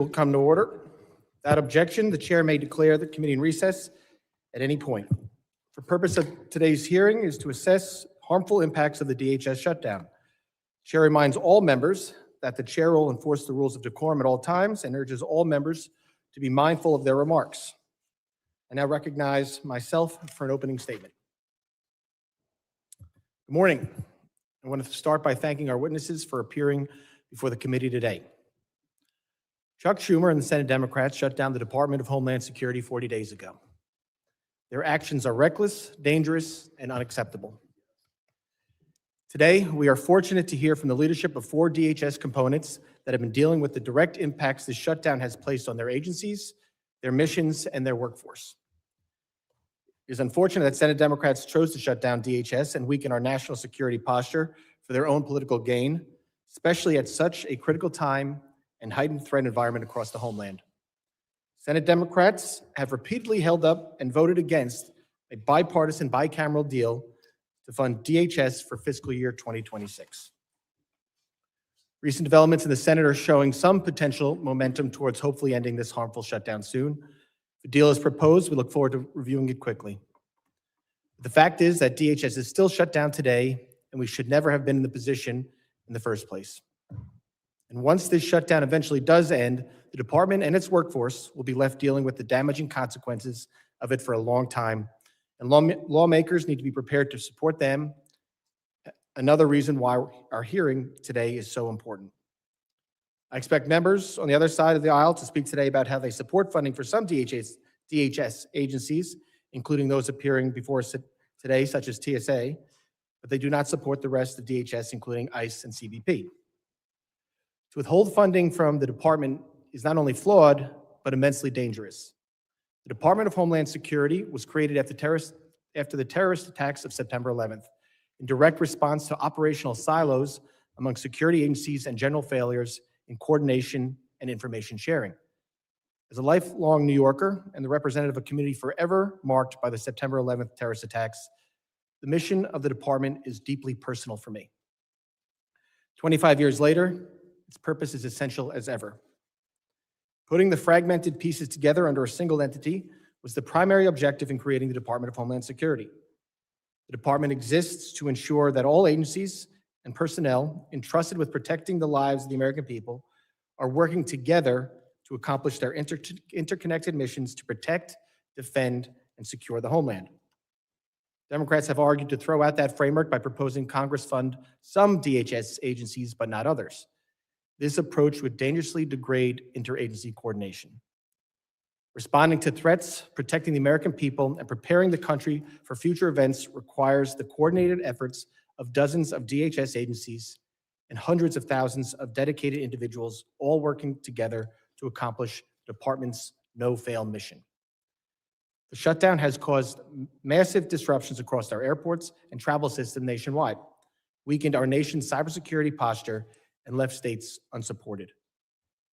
Will come to order. Without objection, the chair may declare the committee in recess at any point. For purpose of today's hearing is to assess harmful impacts of the DHS shutdown. Chair reminds all members that the chair will enforce the rules of decorum at all times and urges all members to be mindful of their remarks. I now recognize myself for an opening statement. Good morning. I want to start by thanking our witnesses for appearing before the committee today. Chuck Schumer and the Senate Democrats shut down the Department of Homeland Security 40 days ago. Their actions are reckless, dangerous, and unacceptable. Today, we are fortunate to hear from the leadership of 4 DHS components that have been dealing with the direct impacts this shutdown has placed on their agencies, their missions, and their workforce. It is unfortunate that Senate Democrats chose to shut down DHS and weaken our national security posture for their own political gain, especially at such a critical time and heightened threat environment across the homeland. Senate Democrats have repeatedly held up and voted against a bipartisan bicameral deal to fund DHS for fiscal year 2026. Recent developments in the Senate are showing some potential momentum towards hopefully ending this harmful shutdown soon. If the deal is proposed, we look forward to reviewing it quickly. The fact is that DHS is still shut down today, and we should never have been in the position in the first place. And once this shutdown eventually does end, the department and its workforce will be left dealing with the damaging consequences of it for a long time. And lawmakers need to be prepared to support them. Another reason why our hearing today is so important. I expect members on the other side of the aisle to speak today about how they support funding for some DHS agencies, including those appearing before us today, such as TSA, but they do not support the rest of DHS, including ICE and CBP. To withhold funding from the department is not only flawed, but immensely dangerous. The Department of Homeland Security was created after the terrorist attacks of September 11th, in direct response to operational silos among security agencies and general failures in coordination and information sharing. As a lifelong New Yorker and the representative of a community forever marked by the September 11th terrorist attacks, the mission of the department is deeply personal for me. 25 years later, its purpose is essential as ever. Putting the fragmented pieces together under a single entity was the primary objective in creating the Department of Homeland Security. The department exists to ensure that all agencies and personnel entrusted with protecting the lives of the American people are working together to accomplish their interconnected missions to protect, defend, and secure the homeland. Democrats have argued to throw out that framework by proposing Congress fund some DHS agencies, but not others. This approach would dangerously degrade interagency coordination. Responding to threats, protecting the American people, and preparing the country for future events requires the coordinated efforts of dozens of DHS agencies and hundreds of thousands of dedicated individuals all working together to accomplish the department's no-fail mission. The shutdown has caused massive disruptions across our airports and travel system nationwide, weakened our nation's cybersecurity posture, and left states unsupported.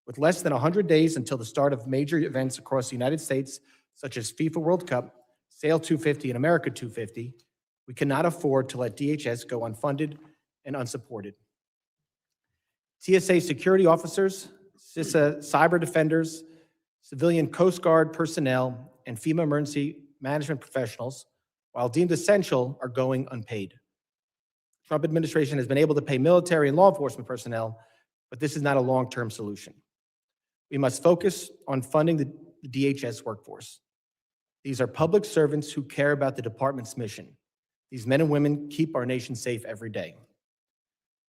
With less than 100 days until the start of major events across the United States, such as FIFA World Cup, Sail 250, and America 250, we cannot afford to let DHS go unfunded and unsupported. TSA security officers, CISA cyber defenders, civilian Coast Guard personnel, and FEMA emergency management professionals, while deemed essential, are going unpaid. The Trump administration has been able to pay military and law enforcement personnel, but this is not a long-term solution. We must focus on funding the DHS workforce. These are public servants who care about the department's mission. These men and women keep our nation safe every day.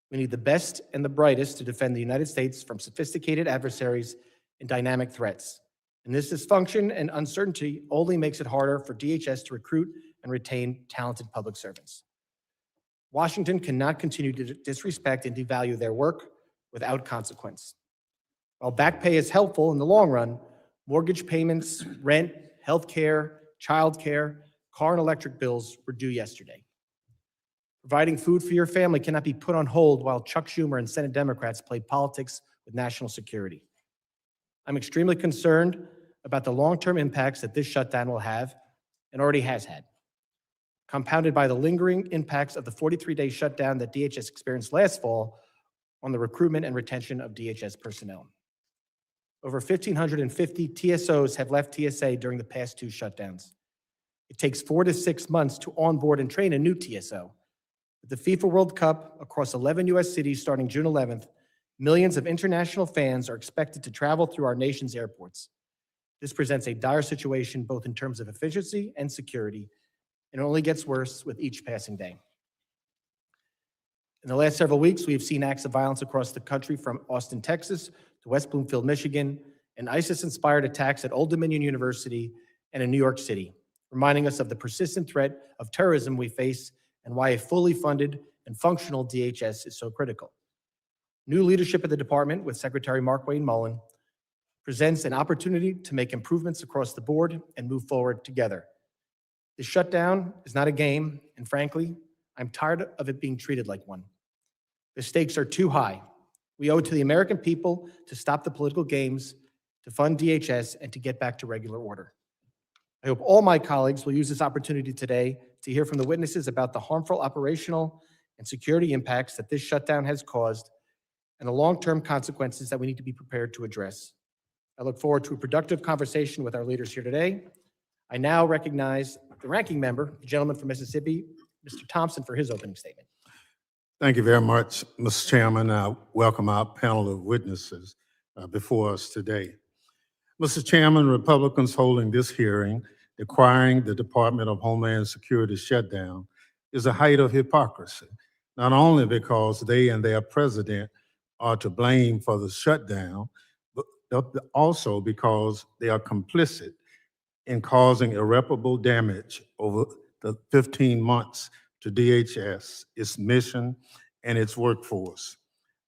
We need the best and the brightest to defend the United States from sophisticated adversaries and dynamic threats. And this dysfunction and uncertainty only makes it harder for DHS to recruit and retain talented public servants. Washington cannot continue to disrespect and devalue their work without consequence. While back pay is helpful in the long run, mortgage payments, rent, health care, child care, car and electric bills were due yesterday. Providing food for your family cannot be put on hold while Chuck Schumer and Senate Democrats play politics with national security. I'm extremely concerned about the long-term impacts that this shutdown will have and already has had, compounded by the lingering impacts of the 43-day shutdown that DHS experienced last fall on the recruitment and retention of DHS personnel. Over 1,550 TSOs have left TSA during the past 2 shutdowns. It takes 4 to 6 months to onboard and train a new TSO. With the FIFA World Cup across 11 U.S. cities starting June 11th, millions of international fans are expected to travel through our nation's airports. This presents a dire situation both in terms of efficiency and security, and it only gets worse with each passing day. In the last several weeks, we have seen acts of violence across the country from Austin, Texas, to West Bloomfield, Michigan, and ISIS-inspired attacks at Old Dominion University and in New York City, reminding us of the persistent threat of terrorism we face and why a fully funded and functional DHS is so critical. New leadership at the department with Secretary Mark Wayne Mullen presents an opportunity to make improvements across the board and move forward together. The shutdown is not a game, and frankly, I'm tired of it being treated like one. The stakes are too high. We owe it to the American people to stop the political games, to fund DHS, and to get back to regular order. I hope all my colleagues will use this opportunity today to hear from the witnesses about the harmful operational and security impacts that this shutdown has caused and the long-term consequences that we need to be prepared to address. I look forward to a productive conversation with our leaders here today. I now recognize the ranking member, the gentleman from Mississippi, Mr. Thompson, for his opening statement. Thank you very much, Mr. Chairman. I welcome our panel of witnesses before us today. Mr. Chairman, Republicans holding this hearing requiring the Department of Homeland Security shutdown is a height of hypocrisy, not only because they and their president are to blame for the shutdown, but also because they are complicit in causing irreparable damage over the 15 months to DHS, its mission, and its workforce.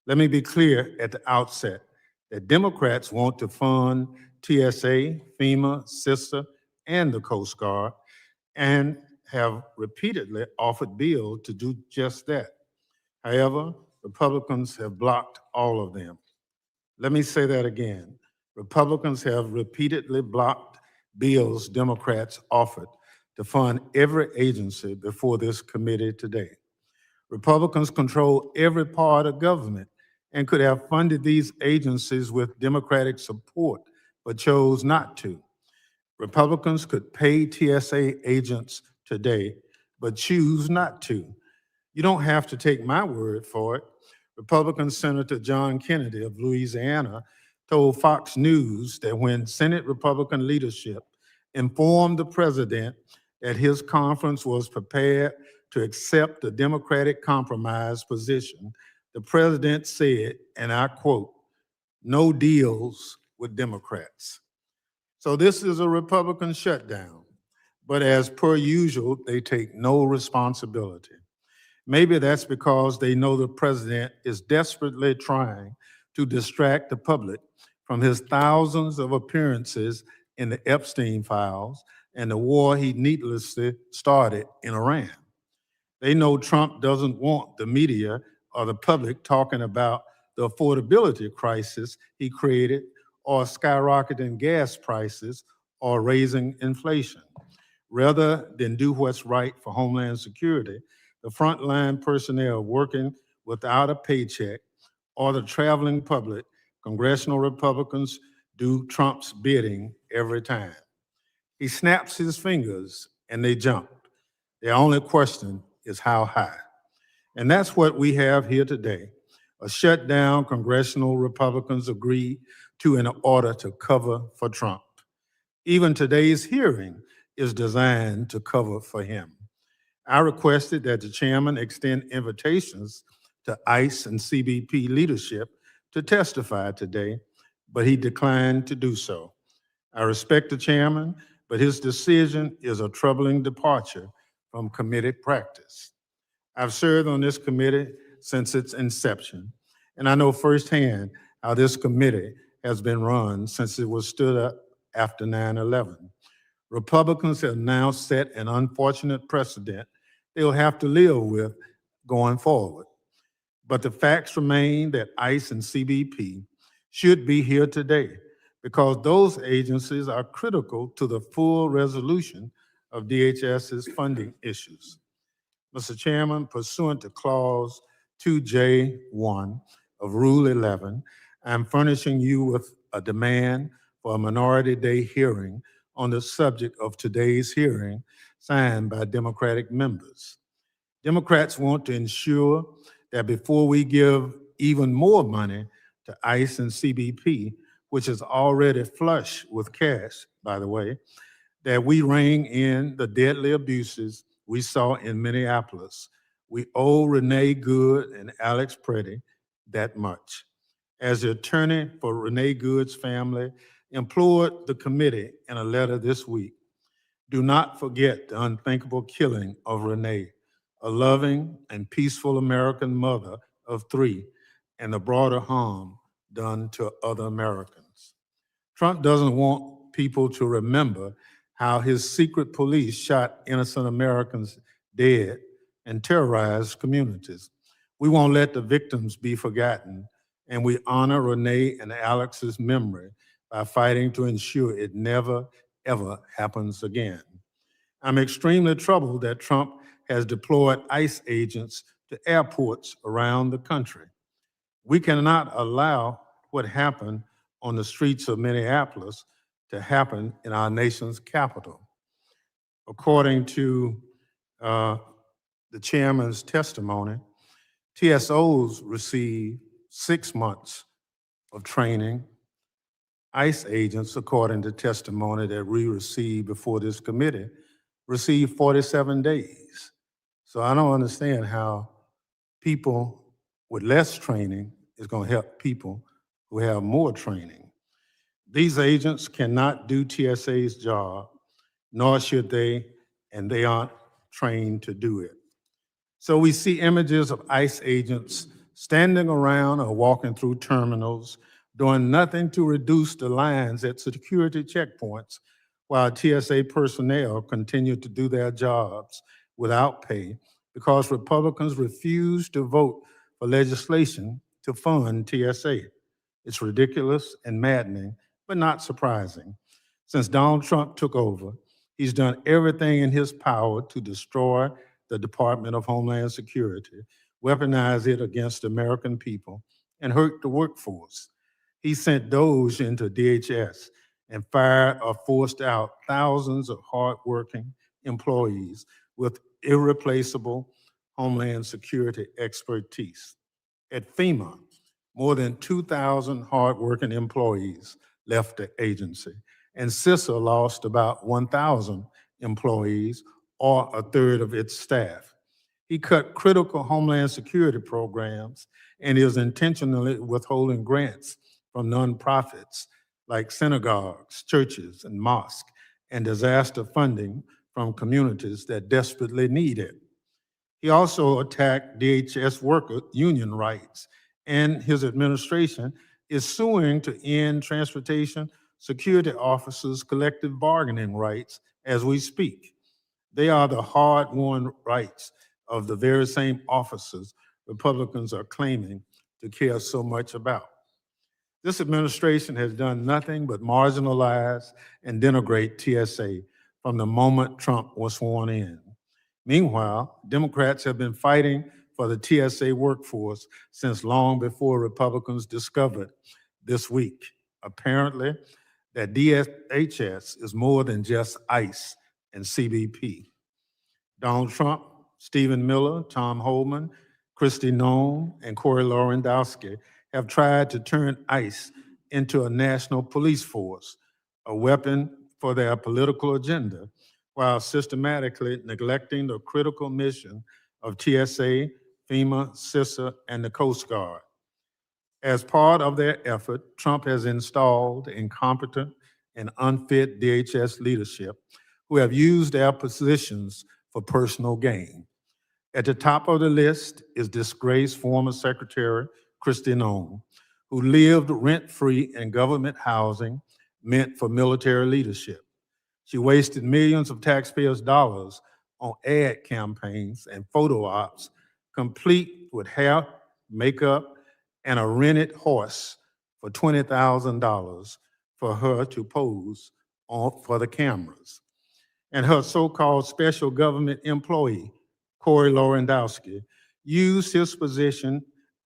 Let me be clear at the outset that Democrats want to fund TSA, FEMA, CISA, and the Coast Guard, and have repeatedly offered bills to do just that. However, Republicans have blocked all of them. Let me say that again. Republicans have repeatedly blocked bills Democrats offered to fund every agency before this committee today. Republicans control every part of government and could have funded these agencies with Democratic support, but chose not to. Republicans could pay TSA agents today, but choose not to. You don't have to take my word for it. Republican Senator John Kennedy of Louisiana told Fox News that when Senate Republican leadership informed the president that his conference was prepared to accept the Democratic compromise position, the president said, and I quote, "No deals with Democrats." So this is a Republican shutdown, but as per usual, they take no responsibility. Maybe that's because they know the president is desperately trying to distract the public from his thousands of appearances in the Epstein files and the war he needlessly started in Iran. They know Trump doesn't want the media or the public talking about the affordability crisis he created, or skyrocketing gas prices, or raising inflation. Rather than do what's right for Homeland Security, the frontline personnel working without a paycheck, or the traveling public, congressional Republicans do Trump's bidding every time. He snaps his fingers and they jump. The only question is how high. And that's what we have here today. A shutdown congressional Republicans agreed to in order to cover for Trump. Even today's hearing is designed to cover for him. I requested that the chairman extend invitations to ICE and CBP leadership to testify today, but he declined to do so. I respect the chairman, but his decision is a troubling departure from committee practice. I've served on this committee since its inception, and I know firsthand how this committee has been run since it was stood up after 9/11. Republicans have now set an unfortunate precedent they'll have to live with going forward. But the facts remain that ICE and CBP should be here today because those agencies are critical to the full resolution of DHS's funding issues. Mr. Chairman, pursuant to Clause 2J1 of Rule 11, I'm furnishing you with a demand for a Minority Day hearing on the subject of today's hearing, signed by Democratic members. Democrats want to ensure that before we give even more money to ICE and CBP, which is already flush with cash, by the way, that we rein in the deadly abuses we saw in Minneapolis. We owe Renee Good and Alex Preddy that much. As the attorney for Renee Good's family implored the committee in a letter this week, do not forget the unthinkable killing of Renee, a loving and peaceful American mother of 3, and the broader harm done to other Americans. Trump doesn't want people to remember how his secret police shot innocent Americans dead and terrorized communities. We won't let the victims be forgotten, and we honor Renee and Alex's memory by fighting to ensure it never, ever happens again. I'm extremely troubled that Trump has deployed ICE agents to airports around the country. We cannot allow what happened on the streets of Minneapolis to happen in our nation's capital. According to the chairman's testimony, TSOs receive 6 months of training. ICE agents, according to testimony that we received before this committee, received 47 days. So I don't understand how people with less training is going to help people who have more training. These agents cannot do TSA's job, nor should they, and they aren't trained to do it. So we see images of ICE agents standing around or walking through terminals, doing nothing to reduce the lines at security checkpoints, while TSA personnel continue to do their jobs without pay because Republicans refuse to vote for legislation to fund TSA. It's ridiculous and maddening, but not surprising. Since Donald Trump took over, he's done everything in his power to destroy the Department of Homeland Security, weaponize it against the American people, and hurt the workforce. He sent Doge into DHS and fired or forced out thousands of hardworking employees with irreplaceable Homeland Security expertise. At FEMA, more than 2,000 hardworking employees left the agency, and CISA lost about 1,000 employees, or a third of its staff. He cut critical Homeland Security programs and is intentionally withholding grants from nonprofits like synagogues, churches, and mosques, and disaster funding from communities that desperately need it. He also attacked DHS worker union rights, and his administration is suing to end transportation security officers' collective bargaining rights as we speak. They are the hard-won rights of the very same officers Republicans are claiming to care so much about. This administration has done nothing but marginalize and denigrate TSA from the moment Trump was sworn in. Meanwhile, Democrats have been fighting for the TSA workforce since long before Republicans discovered this week, apparently, that DHS is more than just ICE and CBP. Donald Trump, Stephen Miller, Tom Homan, Kristi Noem, and Corey Lewandowski have tried to turn ICE into a national police force, a weapon for their political agenda, while systematically neglecting the critical mission of TSA, FEMA, CISA, and the Coast Guard. As part of their effort, Trump has installed incompetent and unfit DHS leadership who have used their positions for personal gain. At the top of the list is disgraced former Secretary Kristi Noem, who lived rent-free in government housing meant for military leadership. She wasted millions of taxpayers' dollars on ad campaigns and photo ops, complete with hair, makeup, and a rented horse for $20,000 for her to pose for the cameras. And her so-called special government employee, Corey Lewandowski, used his position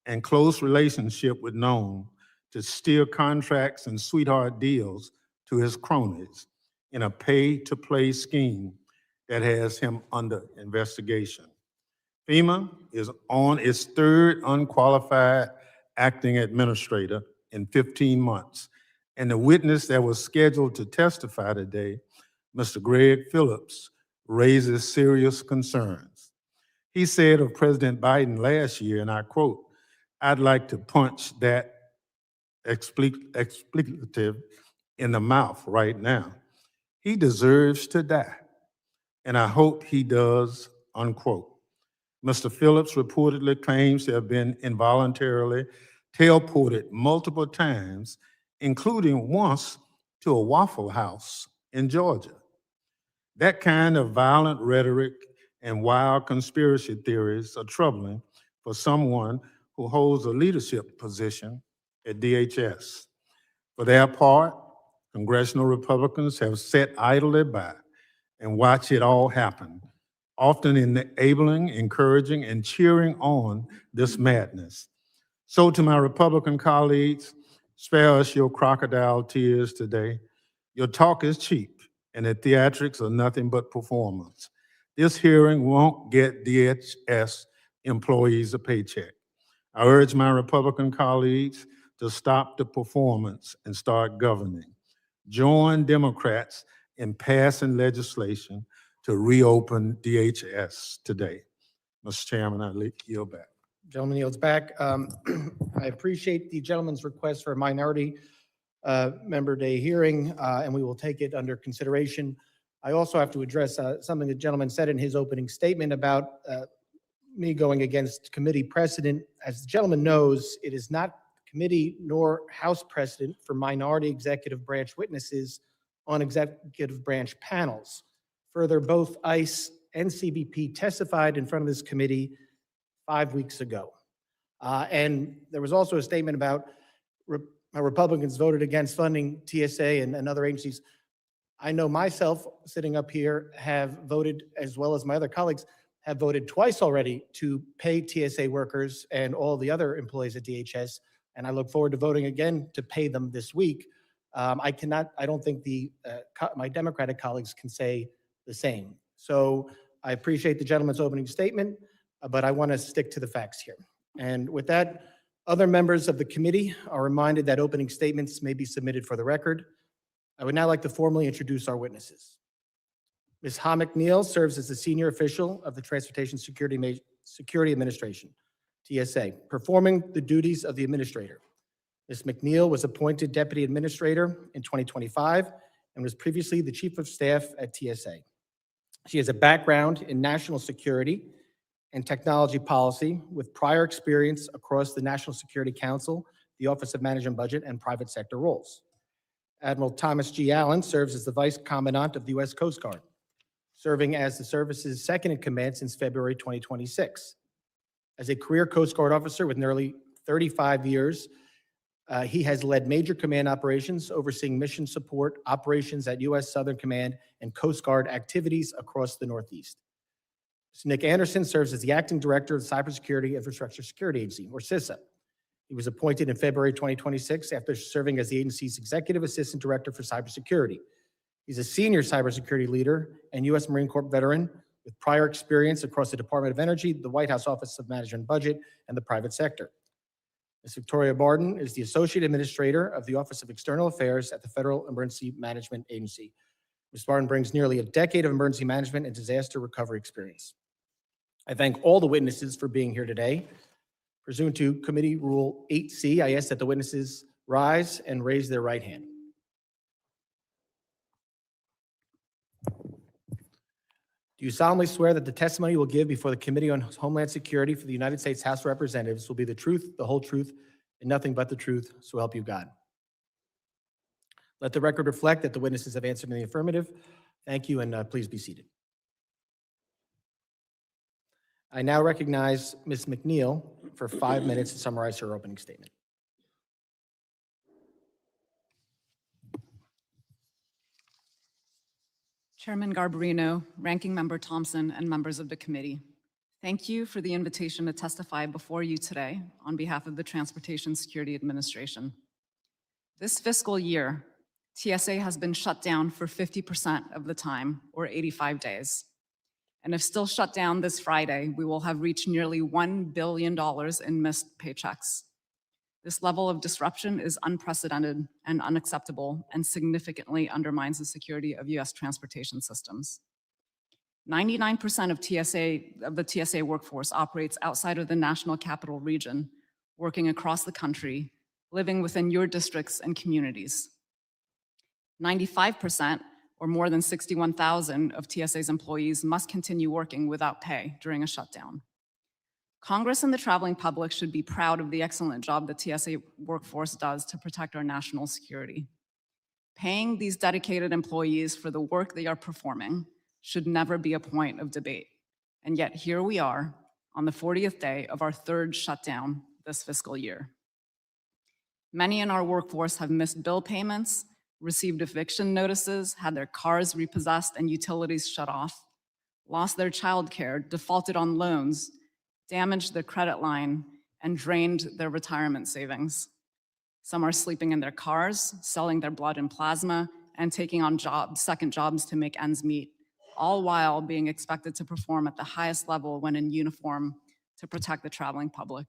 and close relationship with Noem to steer contracts and sweetheart deals to his cronies in a pay-to-play scheme that has him under investigation. FEMA is on its third unqualified acting administrator in 15 months, and the witness that was scheduled to testify today, Mr. Greg Phillips, raises serious concerns. He said of President Biden last year, and I quote, "I'd like to punch that expletive in the mouth right now. He deserves to die, and I hope he does," unquote. Mr. Phillips reportedly claims to have been involuntarily teleported multiple times, including once to a Waffle House in Georgia. That kind of violent rhetoric and wild conspiracy theories are troubling for someone who holds a leadership position at DHS. For their part, congressional Republicans have sat idly by and watched it all happen, often enabling, encouraging, and cheering on this madness. So to my Republican colleagues, spare us your crocodile tears today. Your talk is cheap, and the theatrics are nothing but performance. This hearing won't get DHS employees a paycheck. I urge my Republican colleagues to stop the performance and start governing. Join Democrats in passing legislation to reopen DHS today. Mr. Chairman, I yield back. Gentleman yields back. I appreciate the gentleman's request for a minority member day hearing, and we will take it under consideration. I also have to address something the gentleman said in his opening statement about me going against committee precedent. As the gentleman knows, it is not committee nor House precedent for minority executive branch witnesses on executive branch panels. Further, both ICE and CBP testified in front of this committee 5 weeks ago. And there was also a statement about how Republicans voted against funding TSA and other agencies. I know myself, sitting up here, have voted, as well as my other colleagues, have voted twice already to pay TSA workers and all the other employees at DHS, and I look forward to voting again to pay them this week. I don't think my Democratic colleagues can say the same. So I appreciate the gentleman's opening statement, but I want to stick to the facts here. And with that, other members of the committee are reminded that opening statements may be submitted for the record. I would now like to formally introduce our witnesses. Ms. Ha McNeil serves as the senior official of the Transportation Security Administration, TSA, performing the duties of the administrator. Ms. McNeil was appointed deputy administrator in 2025 and was previously the chief of staff at TSA. She has a background in national security and technology policy with prior experience across the National Security Council, the Office of Management Budget, and private sector roles. Admiral Thomas G. Allen serves as the Vice Commandant of the U.S. Coast Guard, serving as the service's second in command since February 2026. As a career Coast Guard officer with nearly 35 years, he has led major command operations, overseeing mission support operations at U.S. Southern Command and Coast Guard activities across the Northeast. Mr. Nick Anderson serves as the acting director of the Cybersecurity Infrastructure Security Agency, or CISA. He was appointed in February 2026 after serving as the agency's executive assistant director for cybersecurity. He's a senior cybersecurity leader and U.S. Marine Corps veteran with prior experience across the Department of Energy, the White House Office of Management Budget, and the private sector. Ms. Victoria Barden is the Associate Administrator of the Office of External Affairs at the Federal Emergency Management Agency. Ms. Barden brings nearly a decade of emergency management and disaster recovery experience. I thank all the witnesses for being here today. Pursuant to Committee Rule 8C, I ask that the witnesses rise and raise their right hand. Do you solemnly swear that the testimony you will give before the Committee on Homeland Security for the United States House of Representatives will be the truth, the whole truth, and nothing but the truth, so help you God? Let the record reflect that the witnesses have answered in the affirmative. Thank you, and please be seated. I now recognize Ms. McNeil for 5 minutes to summarize her opening statement. Chairman Garbarino, Ranking Member Thompson, and members of the committee, thank you for the invitation to testify before you today on behalf of the Transportation Security Administration. This fiscal year, TSA has been shut down for 50% of the time, or 85 days. And if still shut down this Friday, we will have reached nearly $1 billion in missed paychecks. This level of disruption is unprecedented and unacceptable and significantly undermines the security of US transportation systems. 99% of the TSA workforce operates outside of the national capital region, working across the country, living within your districts and communities. 95%, or more than 61,000 of TSA's employees must continue working without pay during a shutdown. Congress and the traveling public should be proud of the excellent job the TSA workforce does to protect our national security. Paying these dedicated employees for the work they are performing should never be a point of debate. And yet here we are on the 40th day of our third shutdown this fiscal year. Many in our workforce have missed bill payments, received eviction notices, had their cars repossessed and utilities shut off, lost their childcare, defaulted on loans, damaged their credit line, and drained their retirement savings. Some are sleeping in their cars, selling their blood and plasma, and taking on second jobs to make ends meet, all while being expected to perform at the highest level when in uniform to protect the traveling public.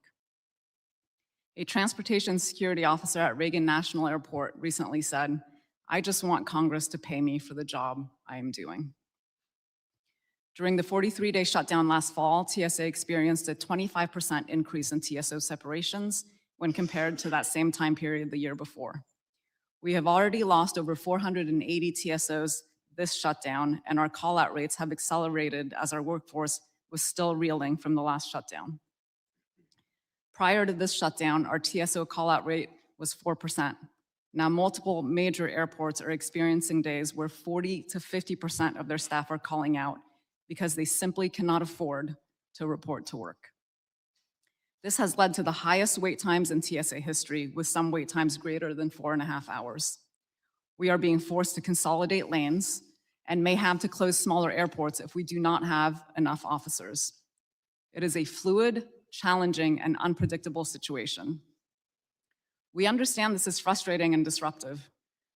A transportation security officer at Reagan National Airport recently said, "I just want Congress to pay me for the job I am doing." During the 43-day shutdown last fall, TSA experienced a 25% increase in TSO separations when compared to that same time period the year before. We have already lost over 480 TSOs this shutdown, and our call-out rates have accelerated as our workforce was still reeling from the last shutdown. Prior to this shutdown, our TSO call-out rate was 4%. Now, multiple major airports are experiencing days where 40 to 50% of their staff are calling out because they simply cannot afford to report to work. This has led to the highest wait times in TSA history, with some wait times greater than 4.5 hours. We are being forced to consolidate lanes and may have to close smaller airports if we do not have enough officers. It is a fluid, challenging, and unpredictable situation. We understand this is frustrating and disruptive.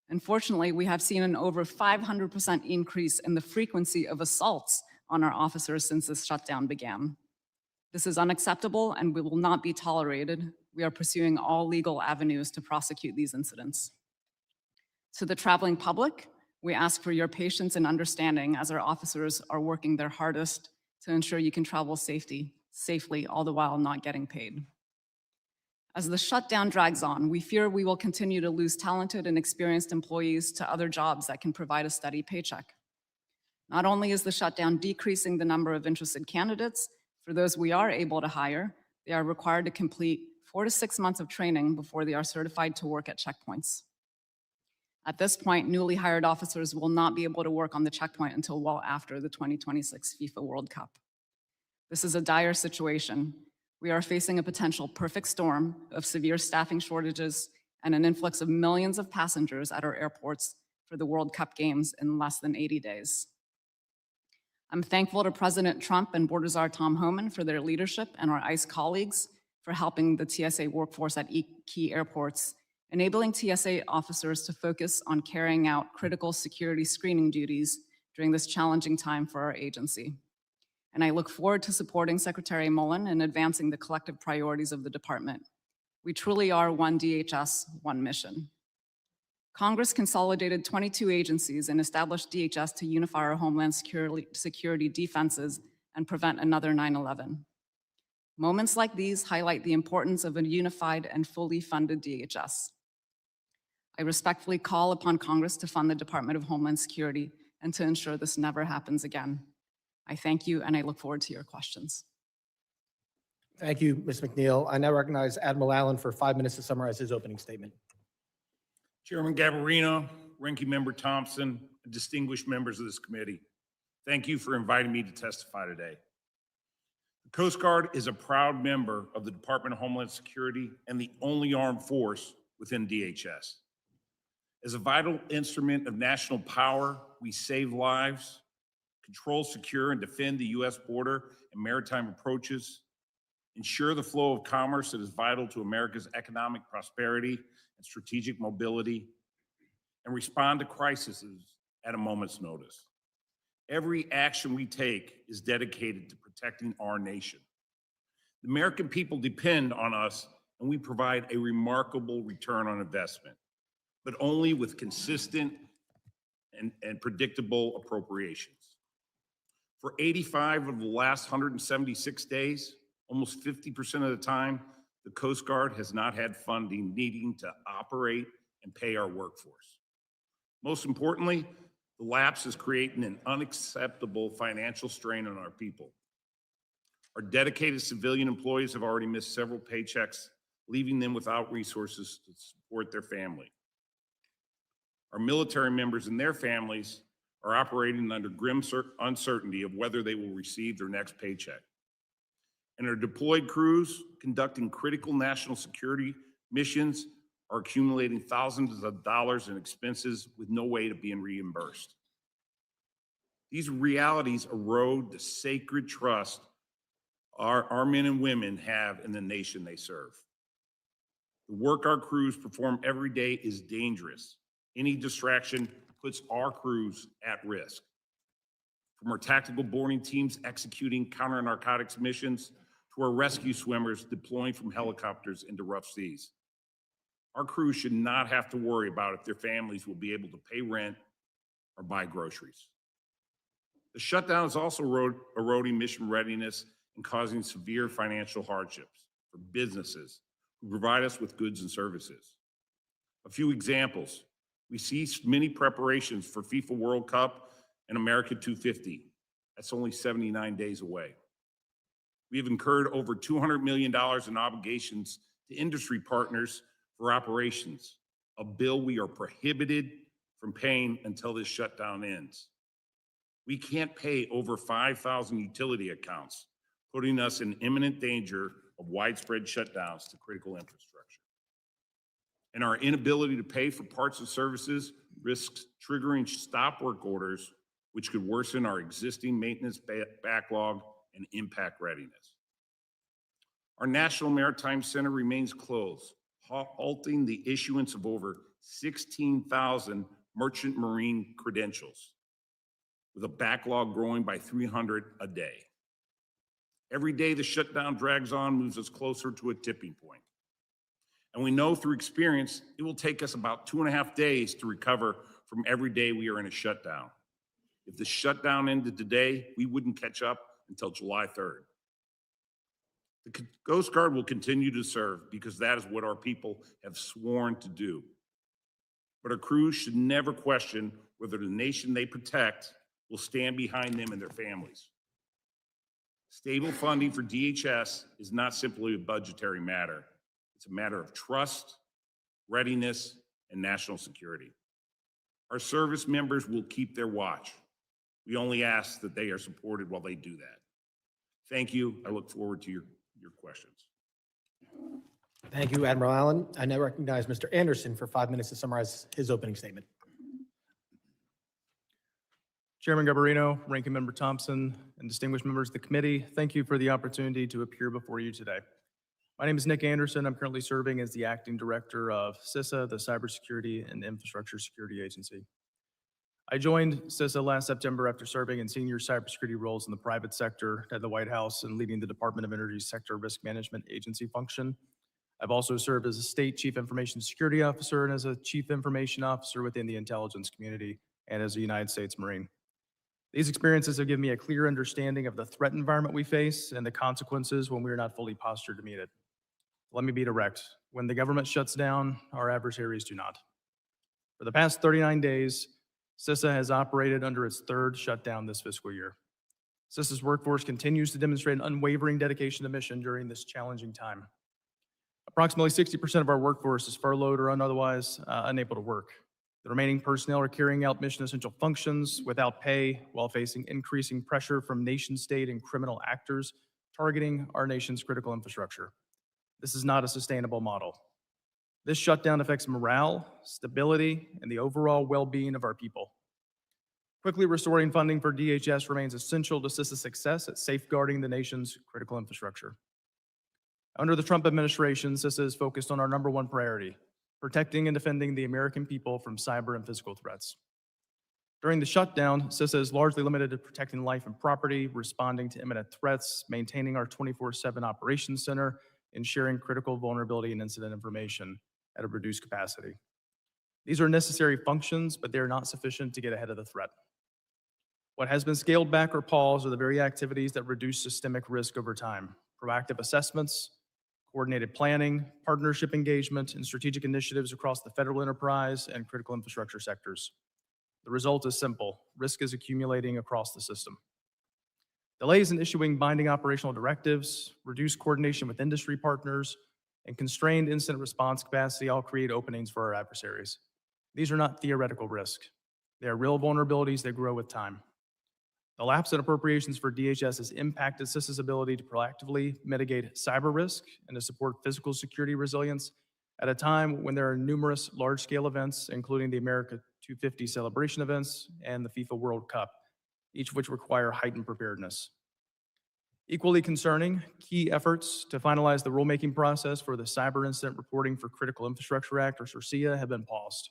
Unfortunately, we have seen an over 500% increase in the frequency of assaults on our officers since this shutdown began. This is unacceptable and we will not be tolerated. We are pursuing all legal avenues to prosecute these incidents. To the traveling public, we ask for your patience and understanding as our officers are working their hardest to ensure you can travel safely, all the while not getting paid. As the shutdown drags on, we fear we will continue to lose talented and experienced employees to other jobs that can provide a steady paycheck. Not only is the shutdown decreasing the number of interested candidates, for those we are able to hire, they are required to complete 4 to 6 months of training before they are certified to work at checkpoints. At this point, newly hired officers will not be able to work on the checkpoint until well after the 2026 FIFA World Cup. This is a dire situation. We are facing a potential perfect storm of severe staffing shortages and an influx of millions of passengers at our airports for the World Cup games in less than 80 days. I'm thankful to President Trump and Border Czar Tom Homan for their leadership and our ICE colleagues for helping the TSA workforce at key airports, enabling TSA officers to focus on carrying out critical security screening duties during this challenging time for our agency. And I look forward to supporting Secretary Mullen in advancing the collective priorities of the department. We truly are one DHS, one mission. Congress consolidated 22 agencies and established DHS to unify our Homeland security defenses and prevent another 9/11. Moments like these highlight the importance of a unified and fully funded DHS. I respectfully call upon Congress to fund the Department of Homeland Security and to ensure this never happens again. I thank you, and I look forward to your questions. Thank you, Ms. McNeil. I now recognize Admiral Allen for 5 minutes to summarize his opening statement. Chairman Garbarino, Ranking Member Thompson, and distinguished members of this committee, thank you for inviting me to testify today. The Coast Guard is a proud member of the Department of Homeland Security and the only armed force within DHS. As a vital instrument of national power, we save lives, control, secure, and defend the U.S. border and maritime approaches, ensure the flow of commerce that is vital to America's economic prosperity, and strategic mobility, and respond to crises at a moment's notice. Every action we take is dedicated to protecting our nation. The American people depend on us, and we provide a remarkable return on investment, but only with consistent and predictable appropriations. For 85 of the last 176 days, almost 50% of the time, the Coast Guard has not had funding needing to operate and pay our workforce. Most importantly, the lapse is creating an unacceptable financial strain on our people. Our dedicated civilian employees have already missed several paychecks, leaving them without resources to support their family. Our military members and their families are operating under grim uncertainty of whether they will receive their next paycheck. And our deployed crews conducting critical national security missions are accumulating thousands of dollars in expenses with no way to being reimbursed. These realities erode the sacred trust our men and women have in the nation they serve. The work our crews perform every day is dangerous. Any distraction puts our crews at risk. From our tactical boarding teams executing counter-narcotics missions to our rescue swimmers deploying from helicopters into rough seas. Our crews should not have to worry about if their families will be able to pay rent or buy groceries. The shutdown is also eroding mission readiness and causing severe financial hardships for businesses who provide us with goods and services. A few examples. We see many preparations for FIFA World Cup and America 250. That's only 79 days away. We have incurred over $200 million in obligations to industry partners for operations, a bill we are prohibited from paying until this shutdown ends. We can't pay over 5,000 utility accounts, putting us in imminent danger of widespread shutdowns to critical infrastructure. And our inability to pay for parts and services risks triggering stop work orders, which could worsen our existing maintenance backlog and impact readiness. Our National Maritime Center remains closed, halting the issuance of over 16,000 merchant marine credentials, with a backlog growing by 300 a day. Every day the shutdown drags on moves us closer to a tipping point. And we know through experience, it will take us about 2.5 days to recover from every day we are in a shutdown. If the shutdown ended today, we wouldn't catch up until July 3rd. The Coast Guard will continue to serve because that is what our people have sworn to do. But our crews should never question whether the nation they protect will stand behind them and their families. Stable funding for DHS is not simply a budgetary matter. It's a matter of trust, readiness, and national security. Our service members will keep their watch. We only ask that they are supported while they do that. Thank you. I look forward to your questions. Thank you, Admiral Allen. I now recognize Mr. Anderson for 5 minutes to summarize his opening statement. Chairman Garbarino, Ranking Member Thompson, and distinguished members of the committee, thank you for the opportunity to appear before you today. My name is Nick Anderson. I'm currently serving as the Acting Director of CISA, the Cybersecurity and Infrastructure Security Agency. I joined CISA last September after serving in senior cybersecurity roles in the private sector at the White House and leading the Department of Energy's Sector Risk Management Agency function. I've also served as a State Chief Information Security Officer and as a Chief Information Officer within the intelligence community and as a United States Marine. These experiences have given me a clear understanding of the threat environment we face and the consequences when we are not fully postured to meet it. Let me be direct. When the government shuts down, our adversaries do not. For the past 39 days, CISA has operated under its third shutdown this fiscal year. CISA's workforce continues to demonstrate an unwavering dedication to mission during this challenging time. Approximately 60% of our workforce is furloughed or otherwise unable to work. The remaining personnel are carrying out mission essential functions without pay while facing increasing pressure from nation state and criminal actors targeting our nation's critical infrastructure. This is not a sustainable model. This shutdown affects morale, stability, and the overall well-being of our people. Quickly restoring funding for DHS remains essential to CISA's success at safeguarding the nation's critical infrastructure. Under the Trump administration, CISA is focused on our #1 priority, protecting and defending the American people from cyber and physical threats. During the shutdown, CISA is largely limited to protecting life and property, responding to imminent threats, maintaining our 24/7 operations center, and sharing critical vulnerability and incident information at a reduced capacity. These are necessary functions, but they are not sufficient to get ahead of the threat. What has been scaled back or paused are the very activities that reduce systemic risk over time: proactive assessments, coordinated planning, partnership engagement, and strategic initiatives across the federal enterprise and critical infrastructure sectors. The result is simple: risk is accumulating across the system. Delays in issuing binding operational directives, reduced coordination with industry partners, and constrained incident response capacity all create openings for our adversaries. These are not theoretical risks. They are real vulnerabilities that grow with time. The lapse in appropriations for DHS has impacted CISA's ability to proactively mitigate cyber risk and to support physical security resilience at a time when there are numerous large-scale events, including the America 250 celebration events and the FIFA World Cup, each of which require heightened preparedness. Equally concerning, key efforts to finalize the rulemaking process for the Cyber Incident Reporting for Critical Infrastructure Act, or CIRCIA, have been paused.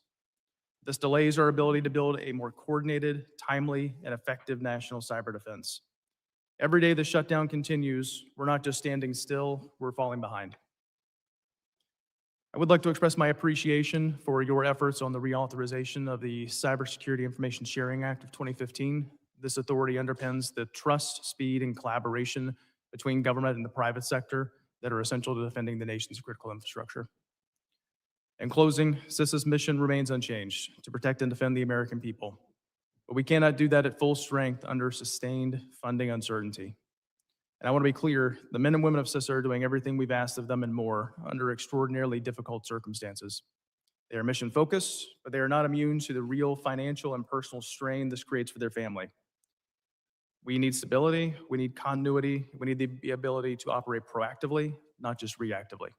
This delays our ability to build a more coordinated, timely, and effective national cyber defense. Every day the shutdown continues, we're not just standing still, we're falling behind. I would like to express my appreciation for your efforts on the reauthorization of the Cybersecurity Information Sharing Act of 2015. This authority underpins the trust, speed, and collaboration between government and the private sector that are essential to defending the nation's critical infrastructure. In closing, CISA's mission remains unchanged: to protect and defend the American people. But we cannot do that at full strength under sustained funding uncertainty. And I want to be clear, the men and women of CISA are doing everything we've asked of them and more under extraordinarily difficult circumstances. They are mission focused, but they are not immune to the real financial and personal strain this creates for their family. We need stability, we need continuity, we need the ability to operate proactively, not just reactively.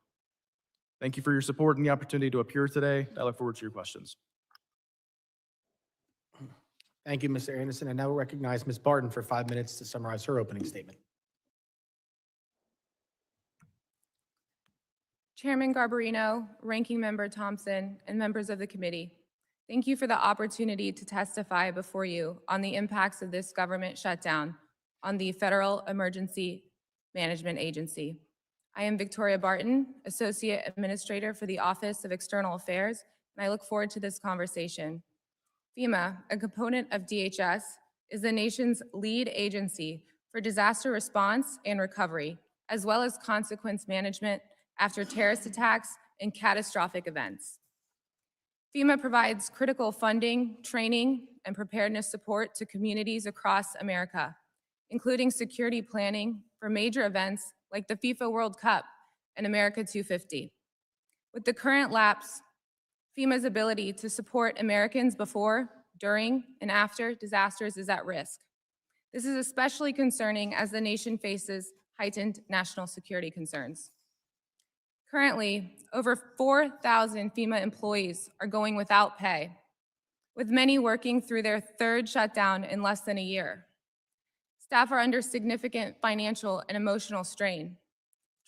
Thank you for your support and the opportunity to appear today. I look forward to your questions. Thank you, Mr. Anderson. I now recognize Ms. Barton for 5 minutes to summarize her opening statement. Chairman Garbarino, Ranking Member Thompson, and members of the committee, thank you for the opportunity to testify before you on the impacts of this government shutdown on the Federal Emergency Management Agency. I am Victoria Barton, Associate Administrator for the Office of External Affairs, and I look forward to this conversation. FEMA, a component of DHS, is the nation's lead agency for disaster response and recovery, as well as consequence management after terrorist attacks and catastrophic events. FEMA provides critical funding, training, and preparedness support to communities across America, including security planning for major events like the FIFA World Cup and America 250. With the current lapse, FEMA's ability to support Americans before, during, and after disasters is at risk. This is especially concerning as the nation faces heightened national security concerns. Currently, over 4,000 FEMA employees are going without pay, with many working through their third shutdown in less than a year. Staff are under significant financial and emotional strain,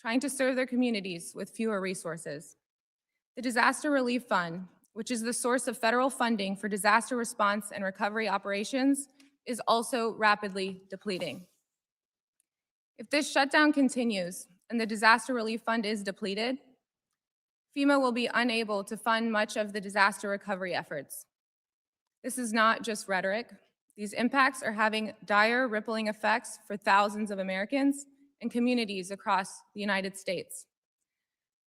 trying to serve their communities with fewer resources. The Disaster Relief Fund, which is the source of federal funding for disaster response and recovery operations, is also rapidly depleting. If this shutdown continues and the Disaster Relief Fund is depleted, FEMA will be unable to fund much of the disaster recovery efforts. This is not just rhetoric. These impacts are having dire rippling effects for thousands of Americans and communities across the United States.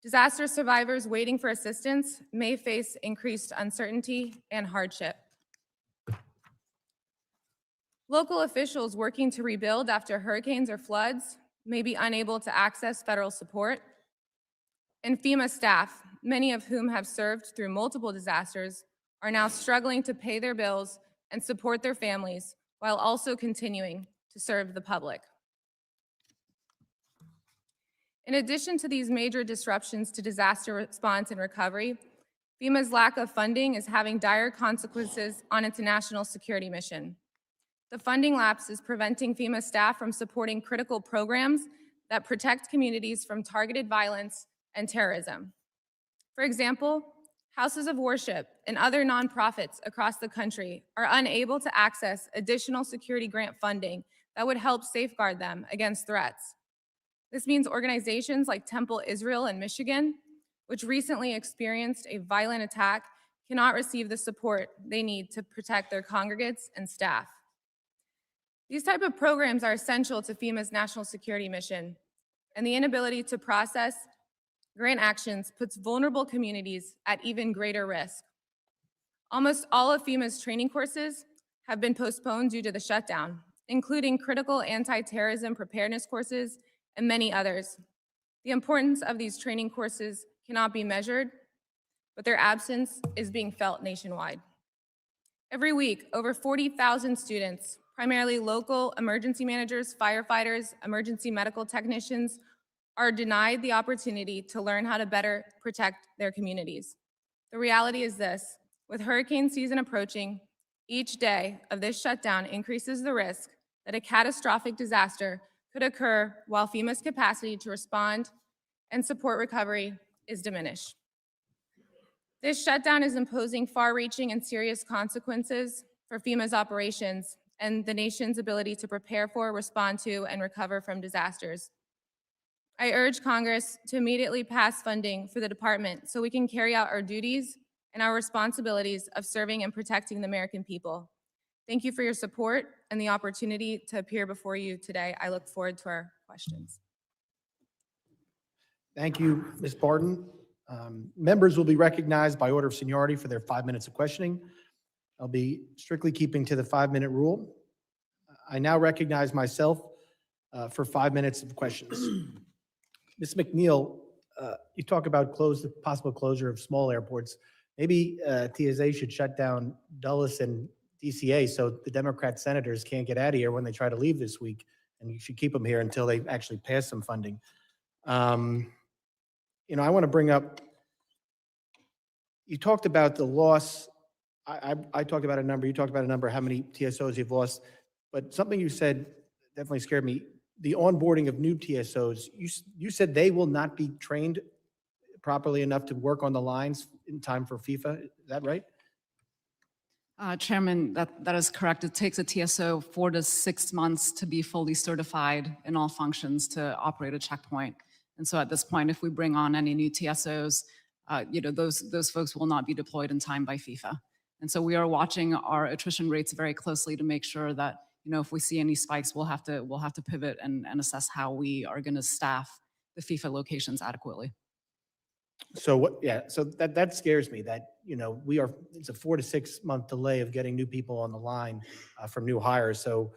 Disaster survivors waiting for assistance may face increased uncertainty and hardship. Local officials working to rebuild after hurricanes or floods may be unable to access federal support. And FEMA staff, many of whom have served through multiple disasters, are now struggling to pay their bills and support their families while also continuing to serve the public. In addition to these major disruptions to disaster response and recovery, FEMA's lack of funding is having dire consequences on its national security mission. The funding lapse is preventing FEMA staff from supporting critical programs that protect communities from targeted violence and terrorism. For example, Houses of worship and other nonprofits across the country are unable to access additional security grant funding that would help safeguard them against threats. This means organizations like Temple Israel in Michigan, which recently experienced a violent attack, cannot receive the support they need to protect their congregates and staff. These type of programs are essential to FEMA's national security mission, and the inability to process grant actions puts vulnerable communities at even greater risk. Almost all of FEMA's training courses have been postponed due to the shutdown, including critical anti-terrorism preparedness courses and many others. The importance of these training courses cannot be measured, but their absence is being felt nationwide. Every week, over 40,000 students, primarily local emergency managers, firefighters, emergency medical technicians, are denied the opportunity to learn how to better protect their communities. The reality is this: with hurricane season approaching, each day of this shutdown increases the risk that a catastrophic disaster could occur while FEMA's capacity to respond and support recovery is diminished. This shutdown is imposing far-reaching and serious consequences for FEMA's operations and the nation's ability to prepare for, respond to, and recover from disasters. I urge Congress to immediately pass funding for the department so we can carry out our duties and our responsibilities of serving and protecting the American people. Thank you for your support and the opportunity to appear before you today. I look forward to our questions. Thank you, Ms. Barton. Members will be recognized by order of seniority for their 5 minutes of questioning. I'll be strictly keeping to the 5-minute rule. I now recognize myself for 5 minutes of questions. Ms. McNeil, you talk about the possible closure of small airports. Maybe TSA should shut down Dulles and DCA so the Democrat senators can't get out of here when they try to leave this week, and you should keep them here until they actually pass some funding. I want to bring up, you talked about the loss. I talked about a number, you talked about a number, how many TSOs you've lost, but something you said definitely scared me. The onboarding of new TSOs, you said they will not be trained properly enough to work on the lines in time for FIFA. Is that right? Chairman, that is correct. It takes a TSO 4 to 6 months to be fully certified in all functions to operate a checkpoint. And so at this point, if we bring on any new TSOs, those folks will not be deployed in time by FIFA. And so we are watching our attrition rates very closely to make sure that, if we see any spikes, we'll have to pivot and assess how we are going to staff the FIFA locations adequately. So so that scares me that, it's a 4 to 6 month delay of getting new people on the line from new hires. So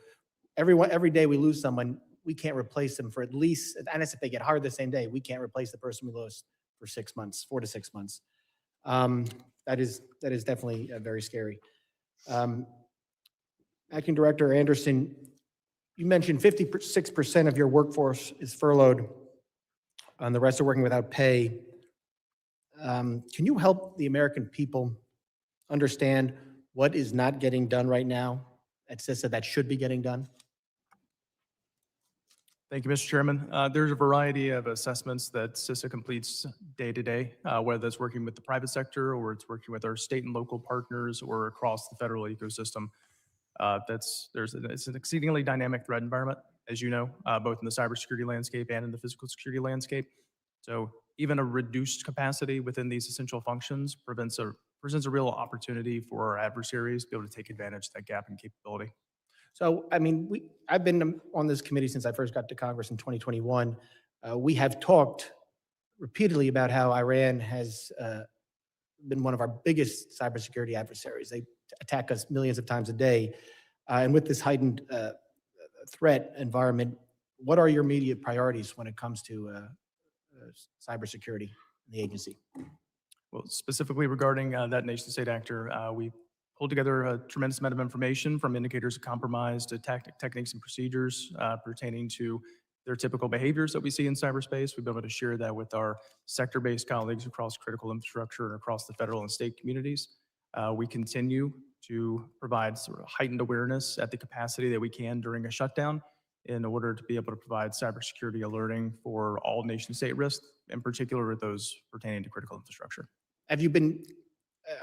every day we lose someone, we can't replace them for at least, and if they get hired the same day, we can't replace the person we lost for 6 months, 4 to 6 months. That is definitely very scary. Acting Director Anderson, you mentioned 56% of your workforce is furloughed and the rest are working without pay. Can you help the American people understand what is not getting done right now at CISA that should be getting done? Thank you, Mr. Chairman. There's a variety of assessments that CISA completes day to day, whether that's working with the private sector or it's working with our state and local partners or across the federal ecosystem. It's an exceedingly dynamic threat environment, as you know, both in the cybersecurity landscape and in the physical security landscape. So even a reduced capacity within these essential functions presents a real opportunity for our adversaries to be able to take advantage of that gap in capability. So, I've been on this committee since I first got to Congress in 2021. We have talked repeatedly about how Iran has been one of our biggest cybersecurity adversaries. They attack us millions of times a day. And with this heightened threat environment, what are your immediate priorities when it comes to cybersecurity in the agency? Well, specifically regarding that nation-state actor, we pulled together a tremendous amount of information from indicators of compromise to techniques and procedures pertaining to their typical behaviors that we see in cyberspace. We've been able to share that with our sector-based colleagues across critical infrastructure and across the federal and state communities. We continue to provide sort of heightened awareness at the capacity that we can during a shutdown in order to be able to provide cybersecurity alerting for all nation-state risks, in particular with those pertaining to critical infrastructure. Have you been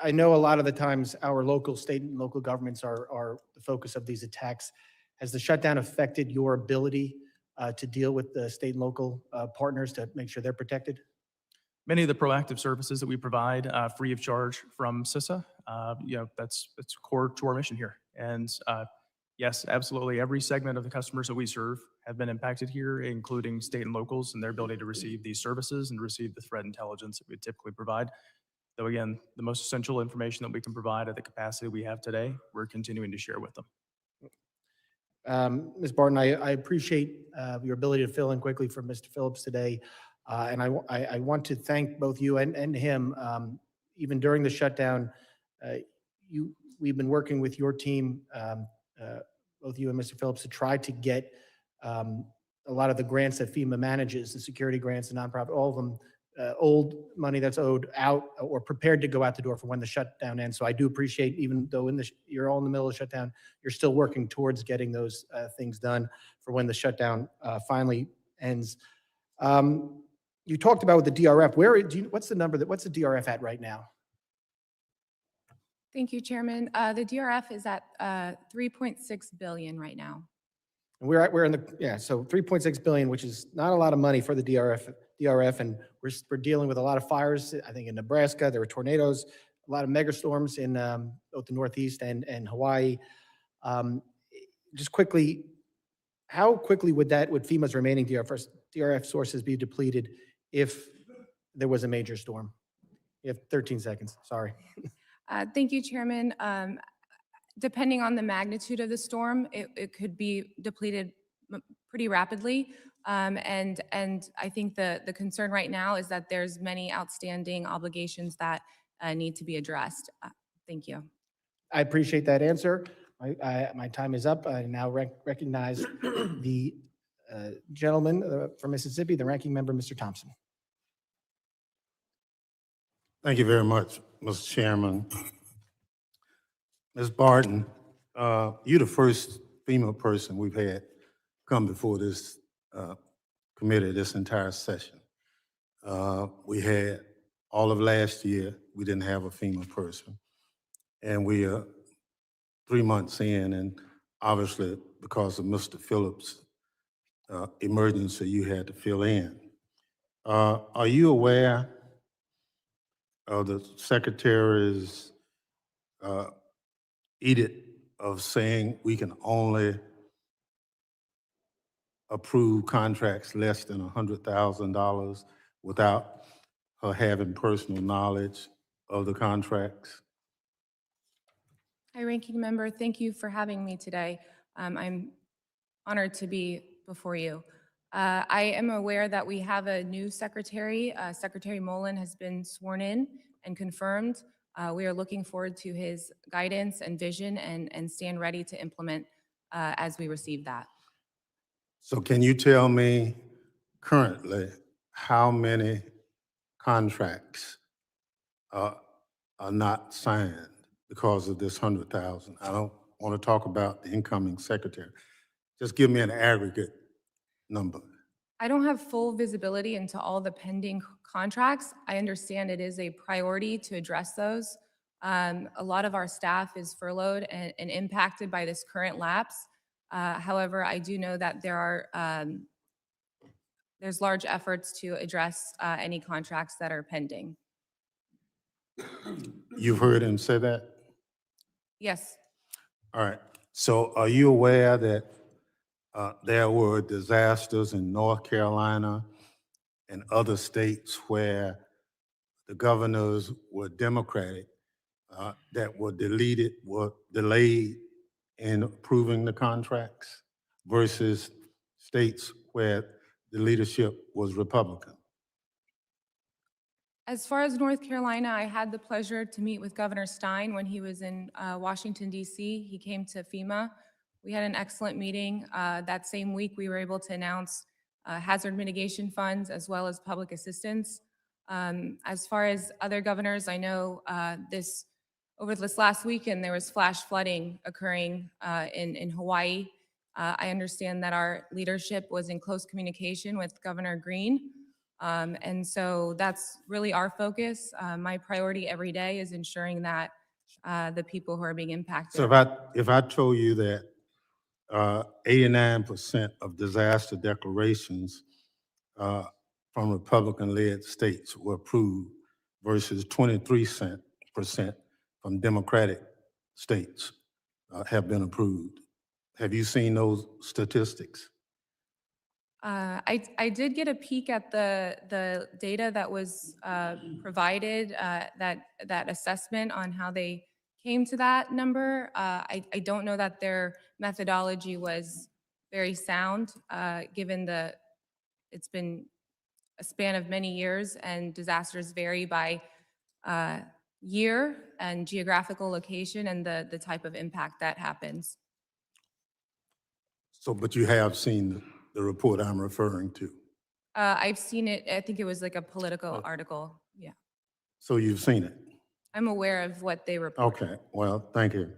I know a lot of the times our state and local governments are the focus of these attacks. Has the shutdown affected your ability to deal with the state and local partners to make sure they're protected? Many of the proactive services that we provide free of charge from CISA, that's core to our mission here. And yes, absolutely, every segment of the customers that we serve have been impacted here, including state and locals and their ability to receive these services and receive the threat intelligence that we typically provide. Though again, the most essential information that we can provide at the capacity we have today, we're continuing to share with them. Ms. Barton, I appreciate your ability to fill in quickly for Mr. Phillips today. And I want to thank both you and him. Even during the shutdown, we've been working with your team, both you and Mr. Phillips, to try to get a lot of the grants that FEMA manages, the security grants, the nonprofit, all of them, old money that's owed out or prepared to go out the door for when the shutdown ends. So I do appreciate, even though you're all in the middle of the shutdown, you're still working towards getting those things done for when the shutdown finally ends. You talked about with the DRF. What's the number what's the DRF at right now? Thank you, Chairman. The DRF is at 3.6 billion right now. And we're in so 3.6 billion, which is not a lot of money for the DRF, and we're dealing with a lot of fires. I think in Nebraska there were tornadoes, a lot of mega storms in both the Northeast and Hawaii. Just quickly, how quickly would FEMA's remaining DRF sources be depleted if there was a major storm? You have 13 seconds. Sorry. Thank you, Chairman. Depending on the magnitude of the storm, it could be depleted pretty rapidly. And I think the concern right now is that there's many outstanding obligations that need to be addressed. Thank you. I appreciate that answer. My time is up. I now recognize the gentleman from Mississippi, the ranking member, Mr. Thompson. Thank you very much, Mr. Chairman. Ms. Barton, you're the first female person we've had come before this committee this entire session. We had all of last year, we didn't have a female person. And we are 3 months in, and obviously because of Mr. Phillips' emergency, you had to fill in. Are you aware of the Secretary's edict of saying we can only approve contracts less than $100,000 without her having personal knowledge of the contracts? Hi, Ranking Member. Thank you for having me today. I'm honored to be before you. I am aware that we have a new secretary. Secretary Mullen has been sworn in and confirmed. We are looking forward to his guidance and vision and stand ready to implement as we receive that. So can you tell me currently how many contracts are not signed because of this 100,000? I don't want to talk about the incoming secretary. Just give me an aggregate number. I don't have full visibility into all the pending contracts. I understand it is a priority to address those. A lot of our staff is furloughed and impacted by this current lapse. However, I do know that there's large efforts to address any contracts that are pending. You've heard him say that? Yes. All right. So are you aware that there were disasters in North Carolina and other states where the governors were Democratic that were delayed in approving the contracts versus states where the leadership was Republican? As far as North Carolina, I had the pleasure to meet with Governor Stein when he was in Washington, D.C. He came to FEMA. We had an excellent meeting. That same week, we were able to announce hazard mitigation funds as well as public assistance. As far as other governors, I know over this last weekend, there was flash flooding occurring in Hawaii. I understand that our leadership was in close communication with Governor Green. And so that's really our focus. My priority every day is ensuring that the people who are being impacted. So if I told you that 89% of disaster declarations from Republican-led states were approved versus 23% from Democratic states have been approved. Have you seen those statistics? I did get a peek at the data that was provided, that assessment on how they came to that number. I don't know that their methodology was very sound, given it's been a span of many years and disasters vary by year and geographical location and the type of impact that happens. So, but you have seen the report I'm referring to. I've seen it, I think it was like a political article, yeah. So you've seen it? I'm aware of what they report. Okay, well, thank you.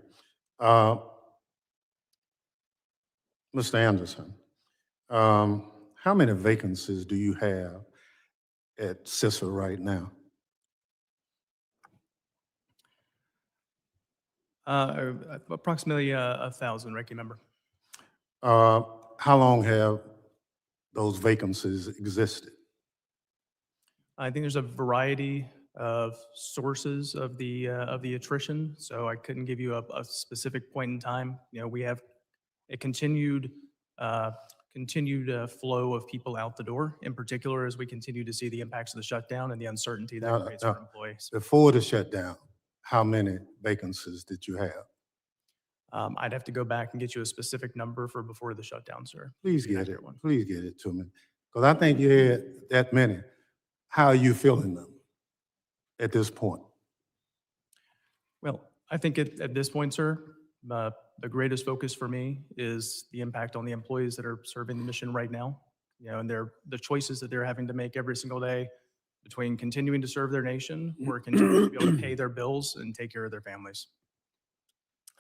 Mr. Anderson, how many vacancies do you have at CISA right now? Approximately 1,000, Ranking Member. How long have those vacancies existed? I think there's a variety of sources of the attrition, so I couldn't give you a specific point in time. You know, we have a continued flow of people out the door, in particular as we continue to see the impacts of the shutdown and the uncertainty that creates for employees. Before the shutdown, how many vacancies did you have? I'd have to go back and get you a specific number for before the shutdown, sir. Please get it. Please get it to me, because I think you had that many. How are you feeling them at this point? Well, I think at this point, sir, the greatest focus for me is the impact on the employees that are serving the mission right now. You know, and the choices that they're having to make every single day between continuing to serve their nation or continuing to be able to pay their bills and take care of their families.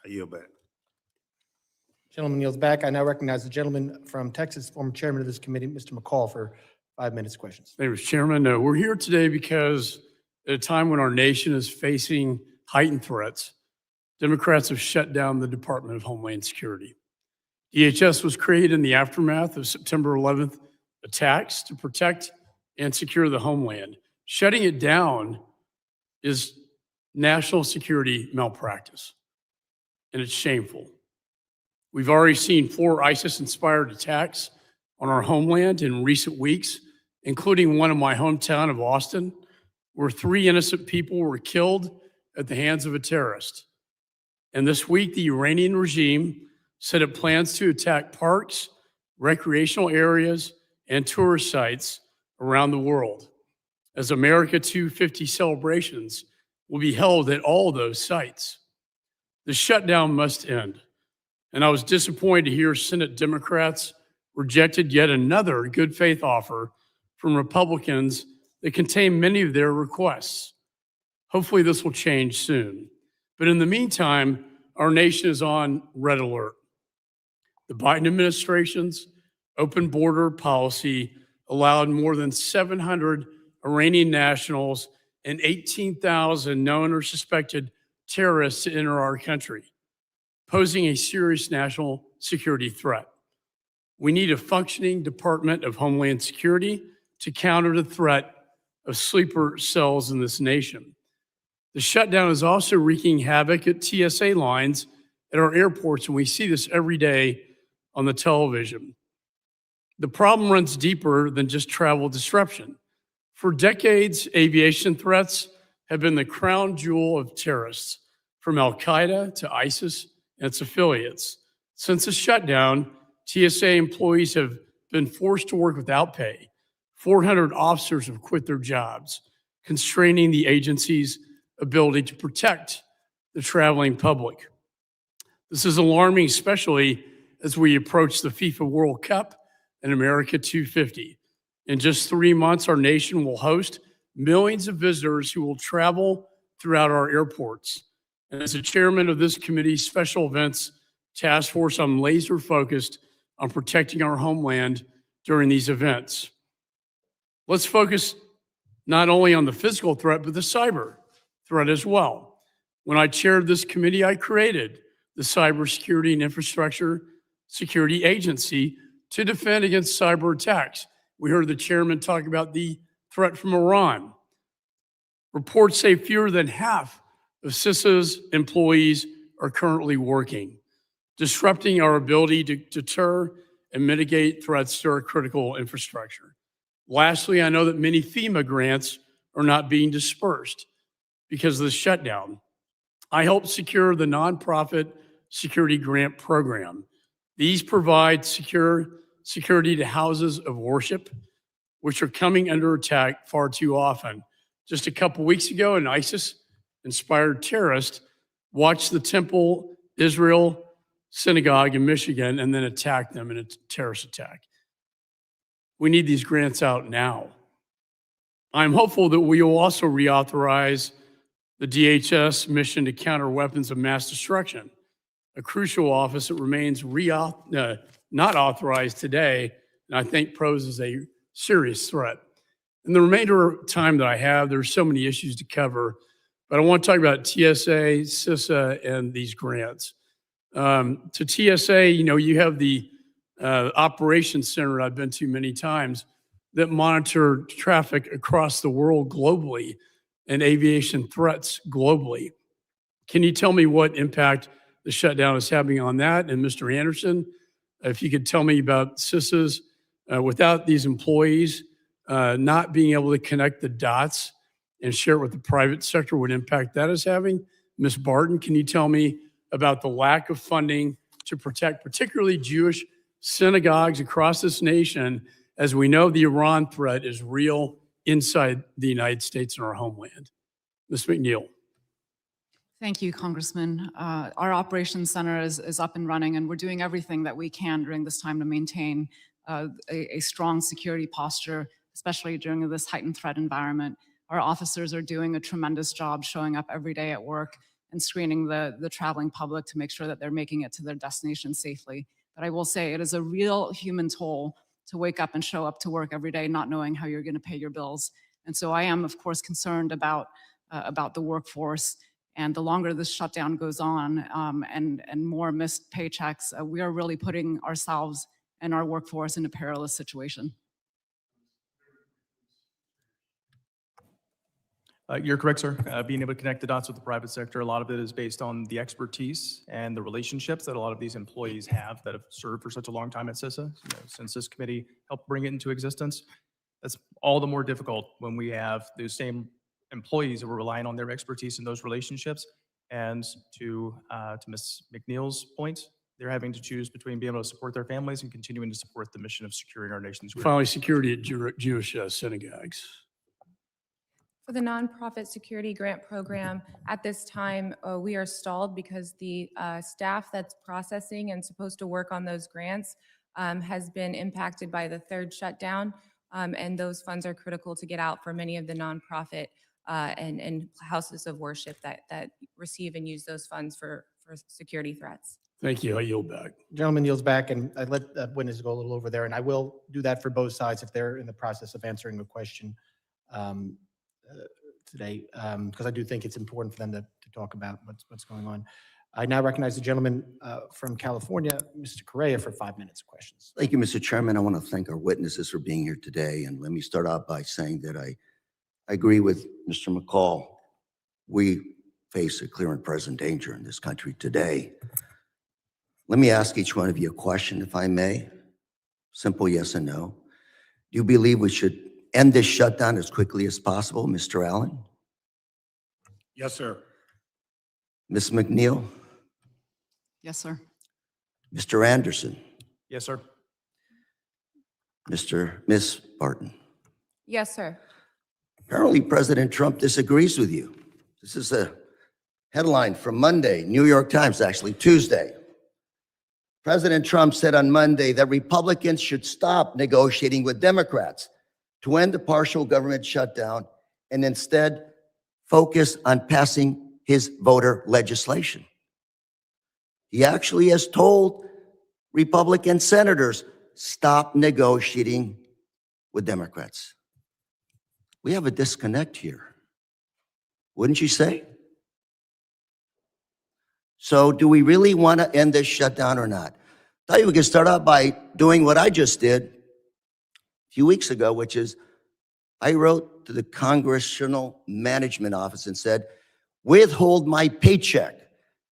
I yield back. Gentleman yields back. I now recognize the gentleman from Texas, former chairman of this committee, Mr. McCall, for 5 minutes questions. Thank you, Mr. Chairman. We're here today because at a time when our nation is facing heightened threats, Democrats have shut down the Department of Homeland Security. DHS was created in the aftermath of September 11th attacks to protect and secure the homeland. Shutting it down is national security malpractice, and it's shameful. We've already seen 4 ISIS-inspired attacks on our homeland in recent weeks, including one in my hometown of Austin, where 3 innocent people were killed at the hands of a terrorist. And this week, the Iranian regime said it plans to attack parks, recreational areas, and tourist sites around the world, as America 250 celebrations will be held at all those sites. The shutdown must end. And I was disappointed to hear Senate Democrats rejected yet another good faith offer from Republicans that contain many of their requests. Hopefully this will change soon. But in the meantime, our nation is on red alert. The Biden administration's open border policy allowed more than 700 Iranian nationals and 18,000 known or suspected terrorists to enter our country, posing a serious national security threat. We need a functioning Department of Homeland Security to counter the threat of sleeper cells in this nation. The shutdown is also wreaking havoc at TSA lines at our airports, and we see this every day on the television. The problem runs deeper than just travel disruption. For decades, aviation threats have been the crown jewel of terrorists, from Al-Qaeda to ISIS and its affiliates. Since the shutdown, TSA employees have been forced to work without pay. 400 officers have quit their jobs, constraining the agency's ability to protect the traveling public. This is alarming, especially as we approach the FIFA World Cup and America 250. In just 3 months, our nation will host millions of visitors who will travel throughout our airports. And as the chairman of this committee's special events task force, I'm laser focused on protecting our homeland during these events. Let's focus not only on the physical threat, but the cyber threat as well. When I chaired this committee, I created the Cybersecurity and Infrastructure Security Agency to defend against cyber attacks. We heard the chairman talk about the threat from Iran. Reports say fewer than half of CISA's employees are currently working, disrupting our ability to deter and mitigate threats to our critical infrastructure. Lastly, I know that many FEMA grants are not being dispersed because of the shutdown. I helped secure the nonprofit security grant program. These provide security to houses of worship, which are coming under attack far too often. Just a couple weeks ago, an ISIS-inspired terrorist watched the Temple Israel synagogue in Michigan and then attacked them in a terrorist attack. We need these grants out now. I'm hopeful that we will also reauthorize the DHS mission to counter weapons of mass destruction, a crucial office that remains not authorized today, and I think poses a serious threat. In the remainder of time that I have, there's so many issues to cover, but I want to talk about TSA, CISA, and these grants. To TSA, you have the operations center I've been to many times that monitor traffic across the world globally and aviation threats globally. Can you tell me what impact the shutdown is having on that? And Mr. Anderson, if you could tell me about CISA's, without these employees, not being able to connect the dots and share it with the private sector, what impact that is having. Ms. Barton, can you tell me about the lack of funding to protect particularly Jewish synagogues across this nation, as we know the Iran threat is real inside the United States and our homeland? Ms. McNeil. Thank you, Congressman. Our operations center is up and running, and we're doing everything that we can during this time to maintain a strong security posture, especially during this heightened threat environment. Our officers are doing a tremendous job showing up every day at work and screening the traveling public to make sure that they're making it to their destination safely. But I will say it is a real human toll to wake up and show up to work every day not knowing how you're going to pay your bills. And so I am, of course, concerned about the workforce. And the longer this shutdown goes on and more missed paychecks, we are really putting ourselves and our workforce in a perilous situation. You're correct, sir. Being able to connect the dots with the private sector, a lot of it is based on the expertise and the relationships that a lot of these employees have that have served for such a long time at CISA. Since this committee helped bring it into existence, that's all the more difficult when we have those same employees that were relying on their expertise in those relationships. And to Ms. McNeil's point, they're having to choose between being able to support their families and continuing to support the mission of securing our nation's grid. Finally, security at Jewish synagogues. For the nonprofit security grant program, at this time, we are stalled because the staff that's processing and supposed to work on those grants has been impacted by the third shutdown, and those funds are critical to get out for many of the nonprofit and houses of worship that receive and use those funds for security threats. Thank you. I yield back. Gentleman yields back, and I let witnesses go a little over there, and I will do that for both sides if they're in the process of answering a question today, because I do think it's important for them to talk about what's going on. I now recognize the gentleman from California, Mr. Correa, for 5 minutes of questions. Thank you, Mr. Chairman. I want to thank our witnesses for being here today. And let me start out by saying that I agree with Mr. McCall. We face a clear and present danger in this country today. Let me ask each one of you a question, if I may. Simple yes and no. Do you believe we should end this shutdown as quickly as possible, Mr. Allen? Yes, sir. Ms. McNeil? Yes, sir. Mr. Anderson? Yes, sir. Ms. Barton? Yes, sir. Apparently, President Trump disagrees with you. This is a headline from Monday, New York Times, actually, Tuesday. President Trump said on Monday that Republicans should stop negotiating with Democrats to end the partial government shutdown and instead focus on passing his voter legislation. He actually has told Republican senators, stop negotiating with Democrats. We have a disconnect here. Wouldn't you say? So do we really want to end this shutdown or not? I tell you, we can start out by doing what I just did a few weeks ago, which is I wrote to the Congressional Management Office and said, withhold my paycheck.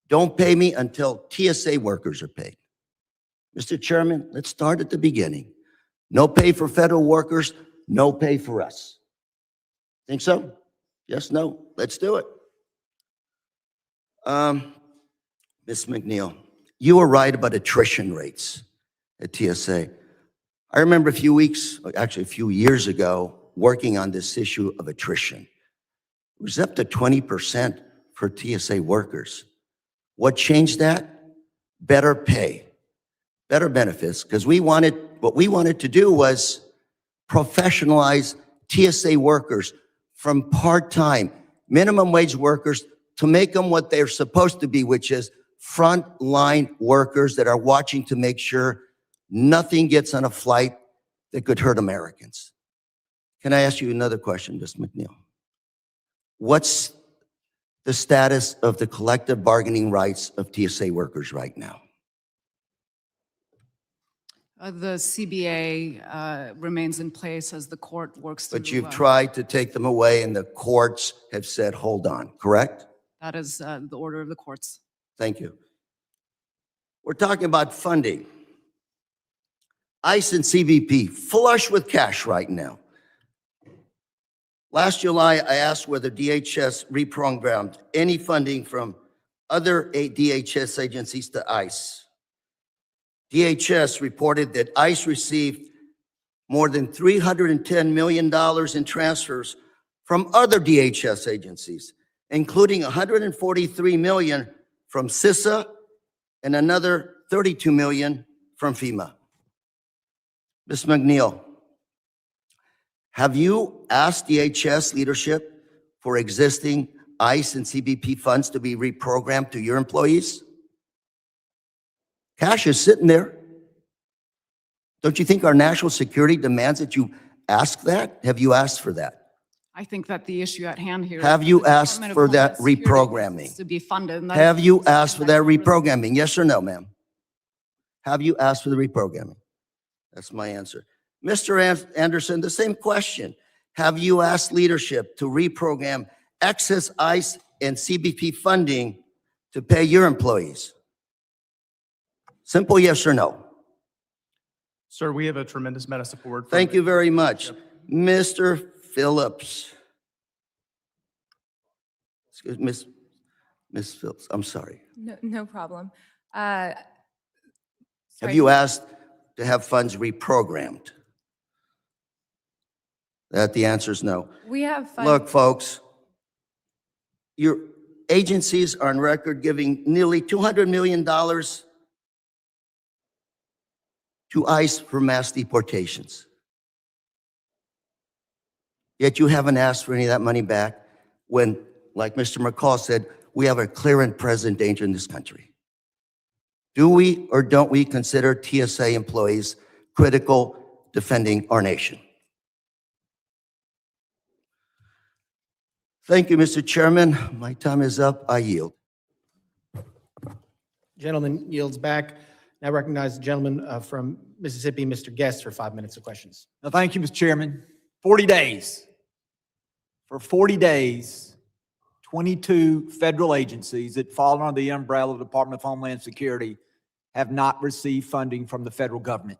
Don't pay me until TSA workers are paid. Mr. Chairman, let's start at the beginning. No pay for federal workers, no pay for us. Think so? Yes, no? Let's do it. Ms. McNeil, you were right about attrition rates at TSA. I remember a few years ago, working on this issue of attrition. It was up to 20% for TSA workers. What changed that? Better pay, better benefits, because what we wanted to do was professionalize TSA workers from part-time, minimum wage workers to make them what they're supposed to be, which is frontline workers that are watching to make sure nothing gets on a flight that could hurt Americans. Can I ask you another question, Ms. McNeil? What's the status of the collective bargaining rights of TSA workers right now? The CBA remains in place as the court works through. But you've tried to take them away and the courts have said, hold on, correct? That is the order of the courts. Thank you. We're talking about funding. ICE and CBP, flush with cash right now. Last July, I asked whether DHS reprogrammed any funding from other DHS agencies to ICE. DHS reported that ICE received more than $310 million in transfers from other DHS agencies, including $143 million from CISA and another $32 million from FEMA. Ms. McNeil, have you asked DHS leadership for existing ICE and CBP funds to be reprogrammed to your employees? Cash is sitting there. Don't you think our national security demands that you ask that? Have you asked for that? I think that the issue at hand here. Have is you the asked Department of for that Homeland Security reprogramming? needs to be funded. And that Have is you something asked for that Congress- reprogramming? Yes or no, ma'am? Have you asked for the reprogramming? That's my answer. Mr. Anderson, the same question. Have you asked leadership to reprogram excess ICE and CBP funding to pay your employees? Simple yes or no. Sir, we have a tremendous amount of support. Thank you very much. Mr. Phillips. Excuse me, Ms. Phillips, I'm sorry. No problem. Have Sorry. you asked to have funds reprogrammed? The answer is no. We have fun. Look, folks, your agencies are on record giving nearly $200 million to ICE for mass deportations. Yet you haven't asked for any of that money back when, like Mr. McCall said, we have a clear and present danger in this country. Do we or don't we consider TSA employees critical defending our nation? Thank you, Mr. Chairman. My time is up. I yield. Gentleman yields back. Now recognize the gentleman from Mississippi, Mr. Guest, for 5 minutes of questions. Now, thank you, Mr. Chairman. 40 days. For 40 days, 22 federal agencies that fall under the umbrella of the Department of Homeland Security have not received funding from the federal government.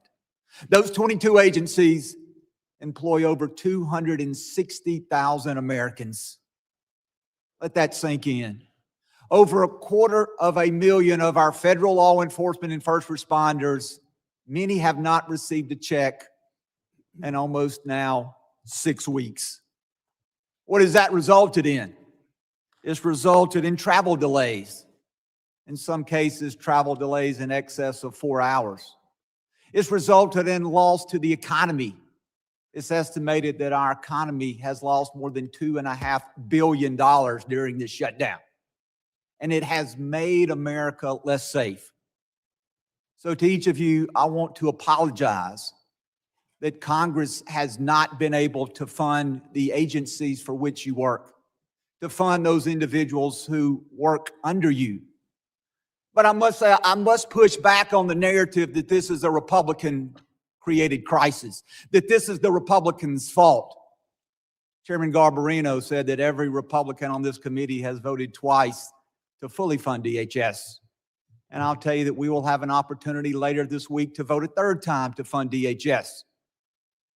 Those 22 agencies employ over 260,000 Americans. Let that sink in. Over 250,000 of our federal law enforcement and first responders, many have not received a check in almost now 6 weeks. What has that resulted in? It's resulted in travel delays. In some cases, travel delays in excess of 4 hours. It's resulted in loss to the economy. It's estimated that our economy has lost more than $2.5 billion during this shutdown. And it has made America less safe. So to each of you, I want to apologize that Congress has not been able to fund the agencies for which you work, to fund those individuals who work under you. But I must say, I must push back on the narrative that this is a Republican-created crisis, that this is the Republicans' fault. Chairman Garbarino said that every Republican on this committee has voted twice to fully fund DHS. And I'll tell you that we will have an opportunity later this week to vote a third time to fund DHS.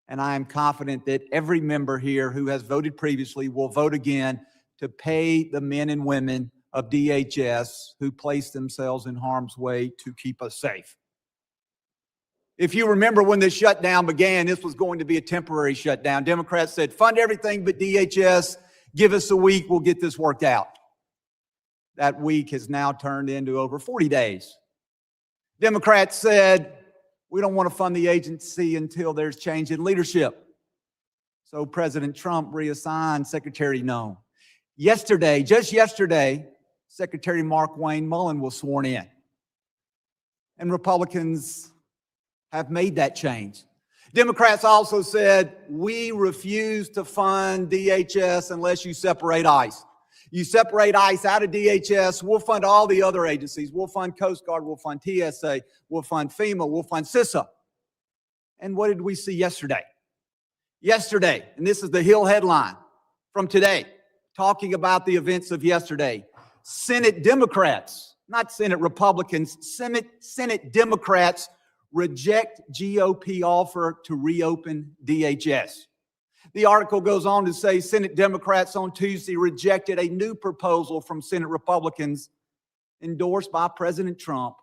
And I am confident that every member here who has voted previously will vote again to pay the men and women of DHS who place themselves in harm's way to keep us safe. If you remember when this shutdown began, this was going to be a temporary shutdown. Democrats said, fund everything but DHS, give us a week, we'll get this worked out. That week has now turned into over 40 days. Democrats said, we don't want to fund the agency until there's change in leadership. So President Trump reassigned Secretary Nome. Yesterday, just yesterday, Secretary Mark Wayne Mullen was sworn in. And Republicans have made that change. Democrats also said, we refuse to fund DHS unless you separate ICE. You separate ICE out of DHS, we'll fund all the other agencies. We'll fund Coast Guard, we'll fund TSA, we'll fund FEMA, we'll fund CISA. And what did we see yesterday? Yesterday, and this is the Hill headline from today, talking about the events of yesterday. Senate Democrats, not Senate Republicans, Senate Democrats reject GOP offer to reopen DHS. The article goes on to say Senate Democrats on Tuesday rejected a new proposal from Senate Republicans endorsed by President Trump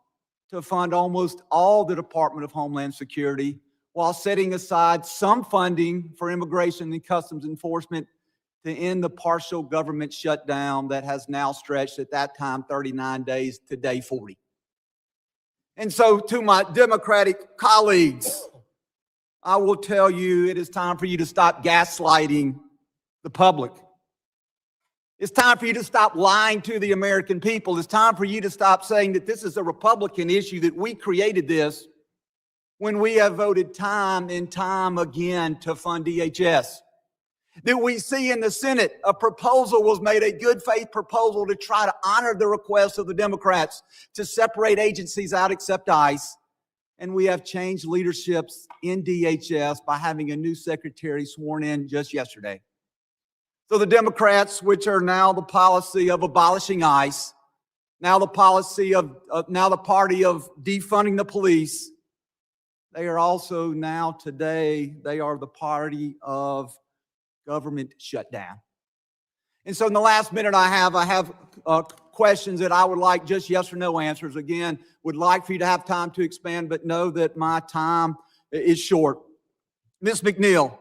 to fund almost all the Department of Homeland Security while setting aside some funding for Immigration and Customs Enforcement to end the partial government shutdown that has now stretched at that time 39 days to day 40. And so to my Democratic colleagues, I will tell you it is time for you to stop gaslighting the public. It's time for you to stop lying to the American people. It's time for you to stop saying that this is a Republican issue, that we created this, when we have voted time and time again to fund DHS. That we see in the Senate, a proposal was made, a good faith proposal to try to honor the request of the Democrats to separate agencies out except ICE. And we have changed leaderships in DHS by having a new secretary sworn in just yesterday. So the Democrats, which are now the policy of abolishing ICE, now the policy of, now the party of defunding the police, they are also now today, they are the party of government shutdown. And so in the last minute I have questions that I would like just yes or no answers. Again, would like for you to have time to expand, but know that my time is short. Ms. McNeil,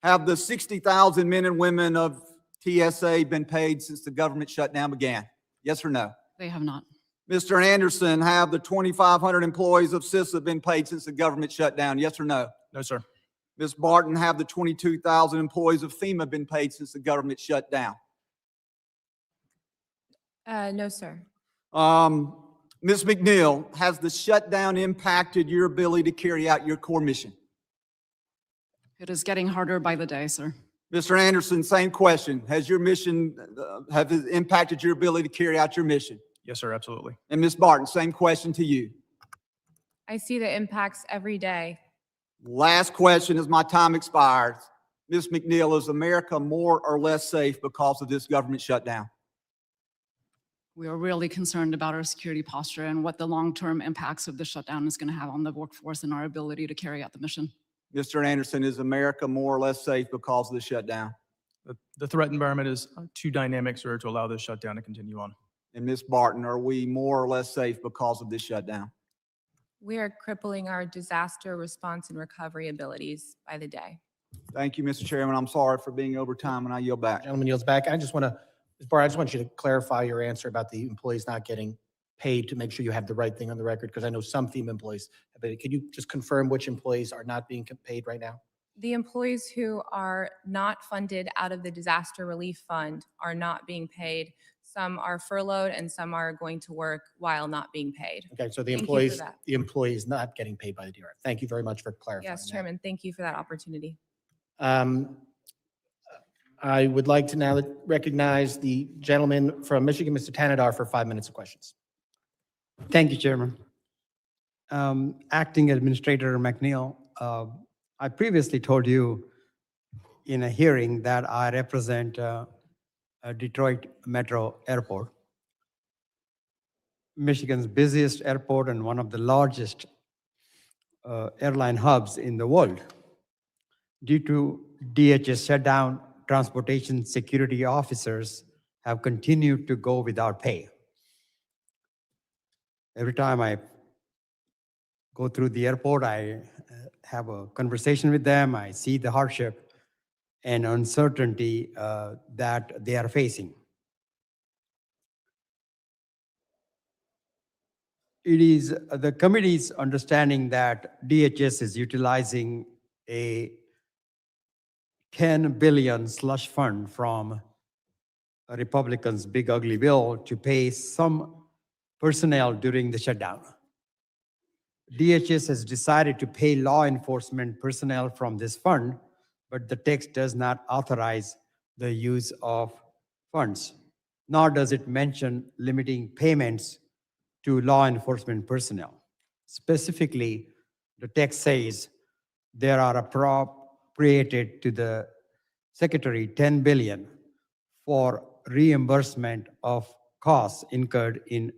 have the 60,000 men and women of TSA been paid since the government shutdown began? Yes or no? They have not. Mr. Anderson, have the 2,500 employees of CISA been paid since the government shutdown? Yes or no? No, sir. Ms. Barton, have the 22,000 employees of FEMA been paid since the government shut down? No, sir. Ms. McNeil, has the shutdown impacted your ability to carry out your core mission? It is getting harder by the day, sir. Mr. Anderson, same question. Has your mission, have it impacted your ability to carry out your mission? Yes, sir, absolutely. And Ms. Barton, same question to you. I see the impacts every day. Last question as my time expires. Ms. McNeil, is America more or less safe because of this government shutdown? We are really concerned about our security posture and what the long-term impacts of the shutdown is going to have on the workforce and our ability to carry out the mission. Mr. Anderson, is America more or less safe because of the shutdown? The threat environment is too dynamic, sir, to allow this shutdown to continue on. And Ms. Barton, are we more or less safe because of this shutdown? We are crippling our disaster response and recovery abilities by the day. Thank you, Mr. Chairman. I'm sorry for being over time, and I yield back. Gentleman yields back. I just want to, Ms. Barr, I just want you to clarify your answer about the employees not getting paid to make sure you have the right thing on the record, because I know some FEMA employees have been. Can you just confirm which employees are not being paid right now? The employees who are not funded out of the disaster relief fund are not being paid. Some are furloughed and some are going to work while not being paid. Okay, so the Thank you for employees, that. the employees not getting paid by the DRF. Thank you very much for clarifying Yes, that. Chairman, thank you for that opportunity. I would like to now recognize the gentleman from Michigan, Mr. Tanadar, for 5 minutes of questions. Thank you, Chairman. Acting Administrator McNeil, I previously told you in a hearing that I represent Detroit Metro Airport, Michigan's busiest airport and one of the largest airline hubs in the world. Due to DHS shutdown, transportation security officers have continued to go without pay. Every time I go through the airport, I have a conversation with them. I see the hardship and uncertainty that they are facing. It is the committee's understanding that DHS is utilizing a $10 billion slush fund from a Republicans' big ugly bill to pay some personnel during the shutdown. DHS has decided to pay law enforcement personnel from this fund, but the text does not authorize the use of funds, nor does it mention limiting payments to law enforcement personnel. Specifically, the text says there are appropriated to the Secretary $10 billion for reimbursement of costs incurred in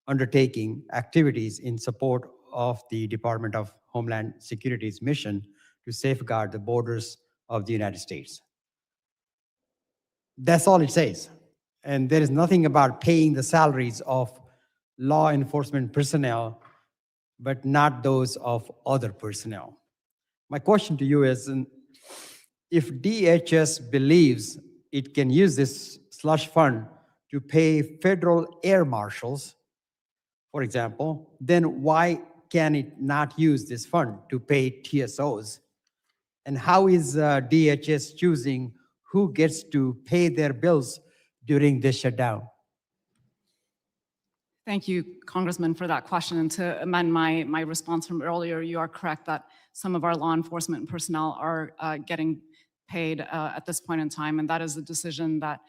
undertaking activities in support of the Department of Homeland Security's mission to safeguard the borders of the United States. That's all it says. And there is nothing about paying the salaries of law enforcement personnel, but not those of other personnel. My question to you is, if DHS believes it can use this slush fund to pay federal air marshals, for example, then why can it not use this fund to pay TSOs? And how is DHS choosing who gets to pay their bills during this shutdown? Thank you, Congressman, for that question. And to amend my response from earlier, you are correct that some of our law enforcement personnel are getting paid at this point in time, and that is a decision that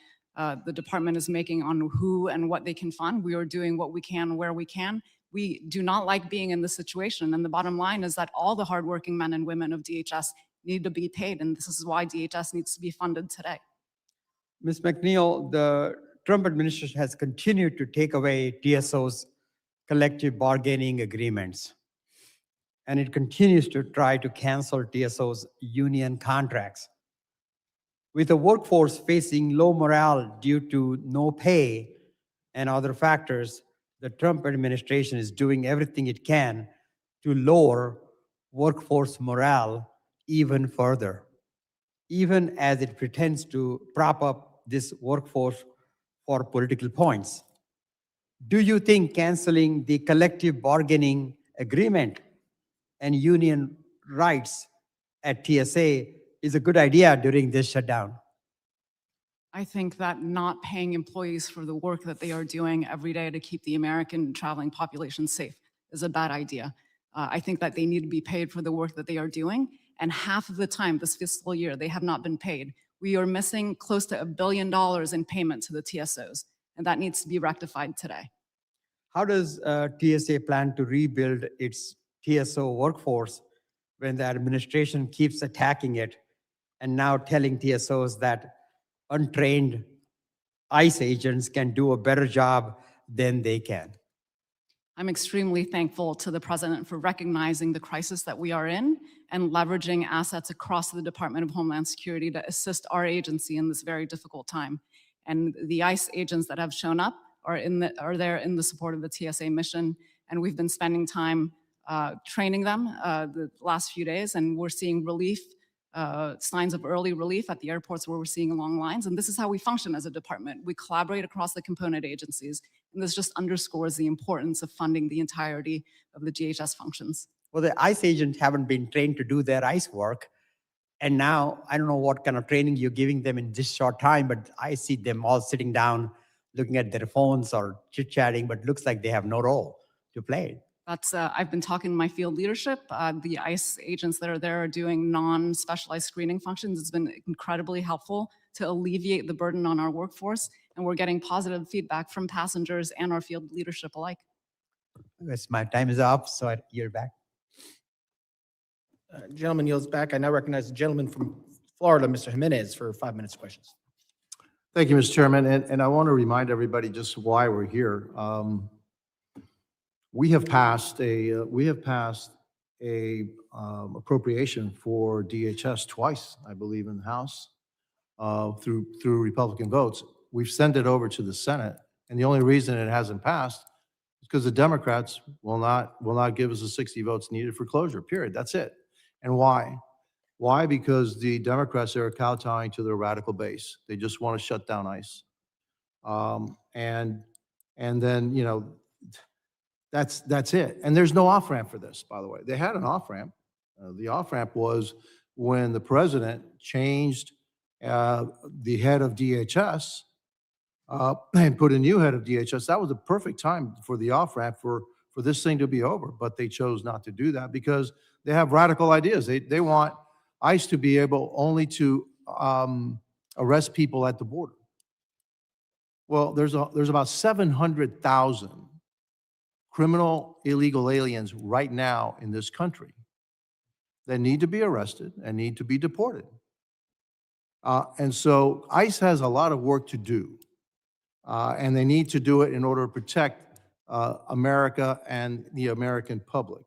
the department is making on who and what they can fund. We are doing what we can where we can. We do not like being in this situation, and the bottom line is that all the hardworking men and women of DHS need to be paid, and this is why DHS needs to be funded today. Ms. McNeil, the Trump administration has continued to take away TSO's collective bargaining agreements, and it continues to try to cancel TSO's union contracts. With a workforce facing low morale due to no pay and other factors, the Trump administration is doing everything it can to lower workforce morale even further, even as it pretends to prop up this workforce for political points. Do you think canceling the collective bargaining agreement and union rights at TSA is a good idea during this shutdown? I think that not paying employees for the work that they are doing every day to keep the American traveling population safe is a bad idea. I think that they need to be paid for the work that they are doing, and half of the time this fiscal year, they have not been paid. We are missing close to $1 billion in payment to the TSOs, and that needs to be rectified today. How does TSA plan to rebuild its TSO workforce when the administration keeps attacking it and now telling TSOs that untrained ICE agents can do a better job than they can? I'm extremely thankful to the President for recognizing the crisis that we are in and leveraging assets across the Department of Homeland Security to assist our agency in this very difficult time. And the ICE agents that have shown up are there in the support of the TSA mission, and we've been spending time training them the last few days, and we're seeing relief, signs of early relief at the airports where we're seeing long lines. And this is how we function as a department. We collaborate across the component agencies, and this just underscores the importance of funding the entirety of the DHS functions. Well, the ICE agents haven't been trained to do their ICE work. And now, I don't know what kind of training you're giving them in this short time, but I see them all sitting down looking at their phones or chit-chatting, but looks like they have no role to play. That's, I've been talking to my field leadership. The ICE agents that are there are doing non-specialized screening functions. It's been incredibly helpful to alleviate the burden on our workforce, and we're getting positive feedback from passengers and our field leadership alike. Yes, my time is up, so you're back. Gentleman yields back. I now recognize the gentleman from Florida, Mr. Jimenez, for 5 minutes of questions. Thank you, Mr. Chairman, and I want to remind everybody just why we're here. We have passed a appropriation for DHS twice, I believe, in the House through Republican votes. We've sent it over to the Senate, and the only reason it hasn't passed is because the Democrats will not give us the 60 votes needed for closure. Period. That's it. And why? Why? Because the Democrats are kowtowing to their radical base. They just want to shut down ICE. And then, you know, that's it. And there's no off-ramp for this, by the way. They had an off-ramp. The off-ramp was when the president changed the head of DHS and put a new head of DHS. That was the perfect time for the off-ramp for this thing to be over. But they chose not to do that because they have radical ideas. They want ICE to be able only to arrest people at the border. Well, there's about 700,000 criminal illegal aliens right now in this country that need to be arrested and need to be deported. And so ICE has a lot of work to do, and they need to do it in order to protect America and the American public.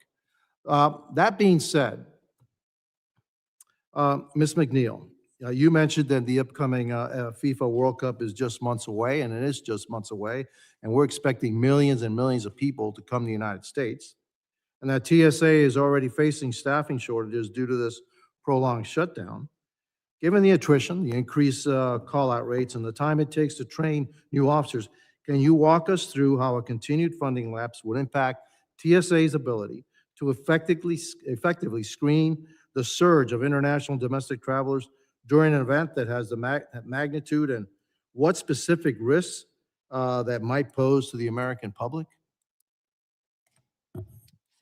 That being said, Ms. McNeil, you mentioned that the upcoming FIFA World Cup is just months away, and it is just months away, and we're expecting millions and millions of people to come to the United States, and that TSA is already facing staffing shortages due to this prolonged shutdown. Given the attrition, the increased call-out rates, and the time it takes to train new officers, can you walk us through how a continued funding lapse would impact TSA's ability to effectively screen the surge of international and domestic travelers during an event that has the magnitude, and what specific risks that might pose to the American public?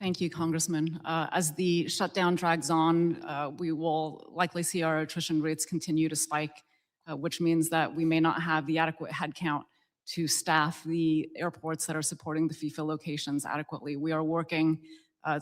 Thank you, Congressman. As the shutdown drags on, we will likely see our attrition rates continue to spike, which means that we may not have the adequate headcount to staff the airports that are supporting the FIFA locations adequately. We are working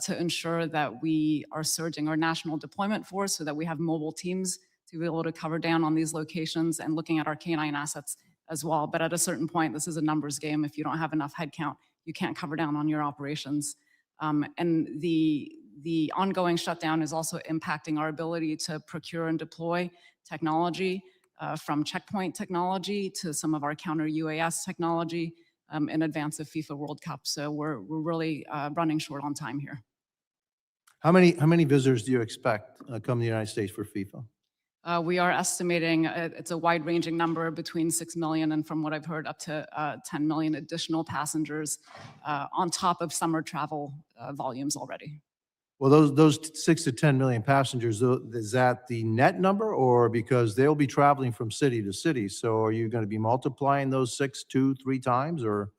to ensure that we are surging our national deployment force so that we have mobile teams to be able to cover down on these locations, and looking at our K-9 assets as well. But at a certain point, this is a numbers game. If you don't have enough headcount, you can't cover down on your operations. And the ongoing shutdown is also impacting our ability to procure and deploy technology, from checkpoint technology to some of our counter UAS technology in advance of FIFA World Cup. So we're really running short on time here. How many visitors do you expect come to the United States for FIFA? We are estimating it's a wide-ranging number between 6 million and, from what I've heard, up to 10 million additional passengers on top of summer travel volumes already. Well, those 6 to 10 million passengers, is that the net number, or because they'll be traveling from city to city? So are you going to be multiplying those 6 2, 3 times, or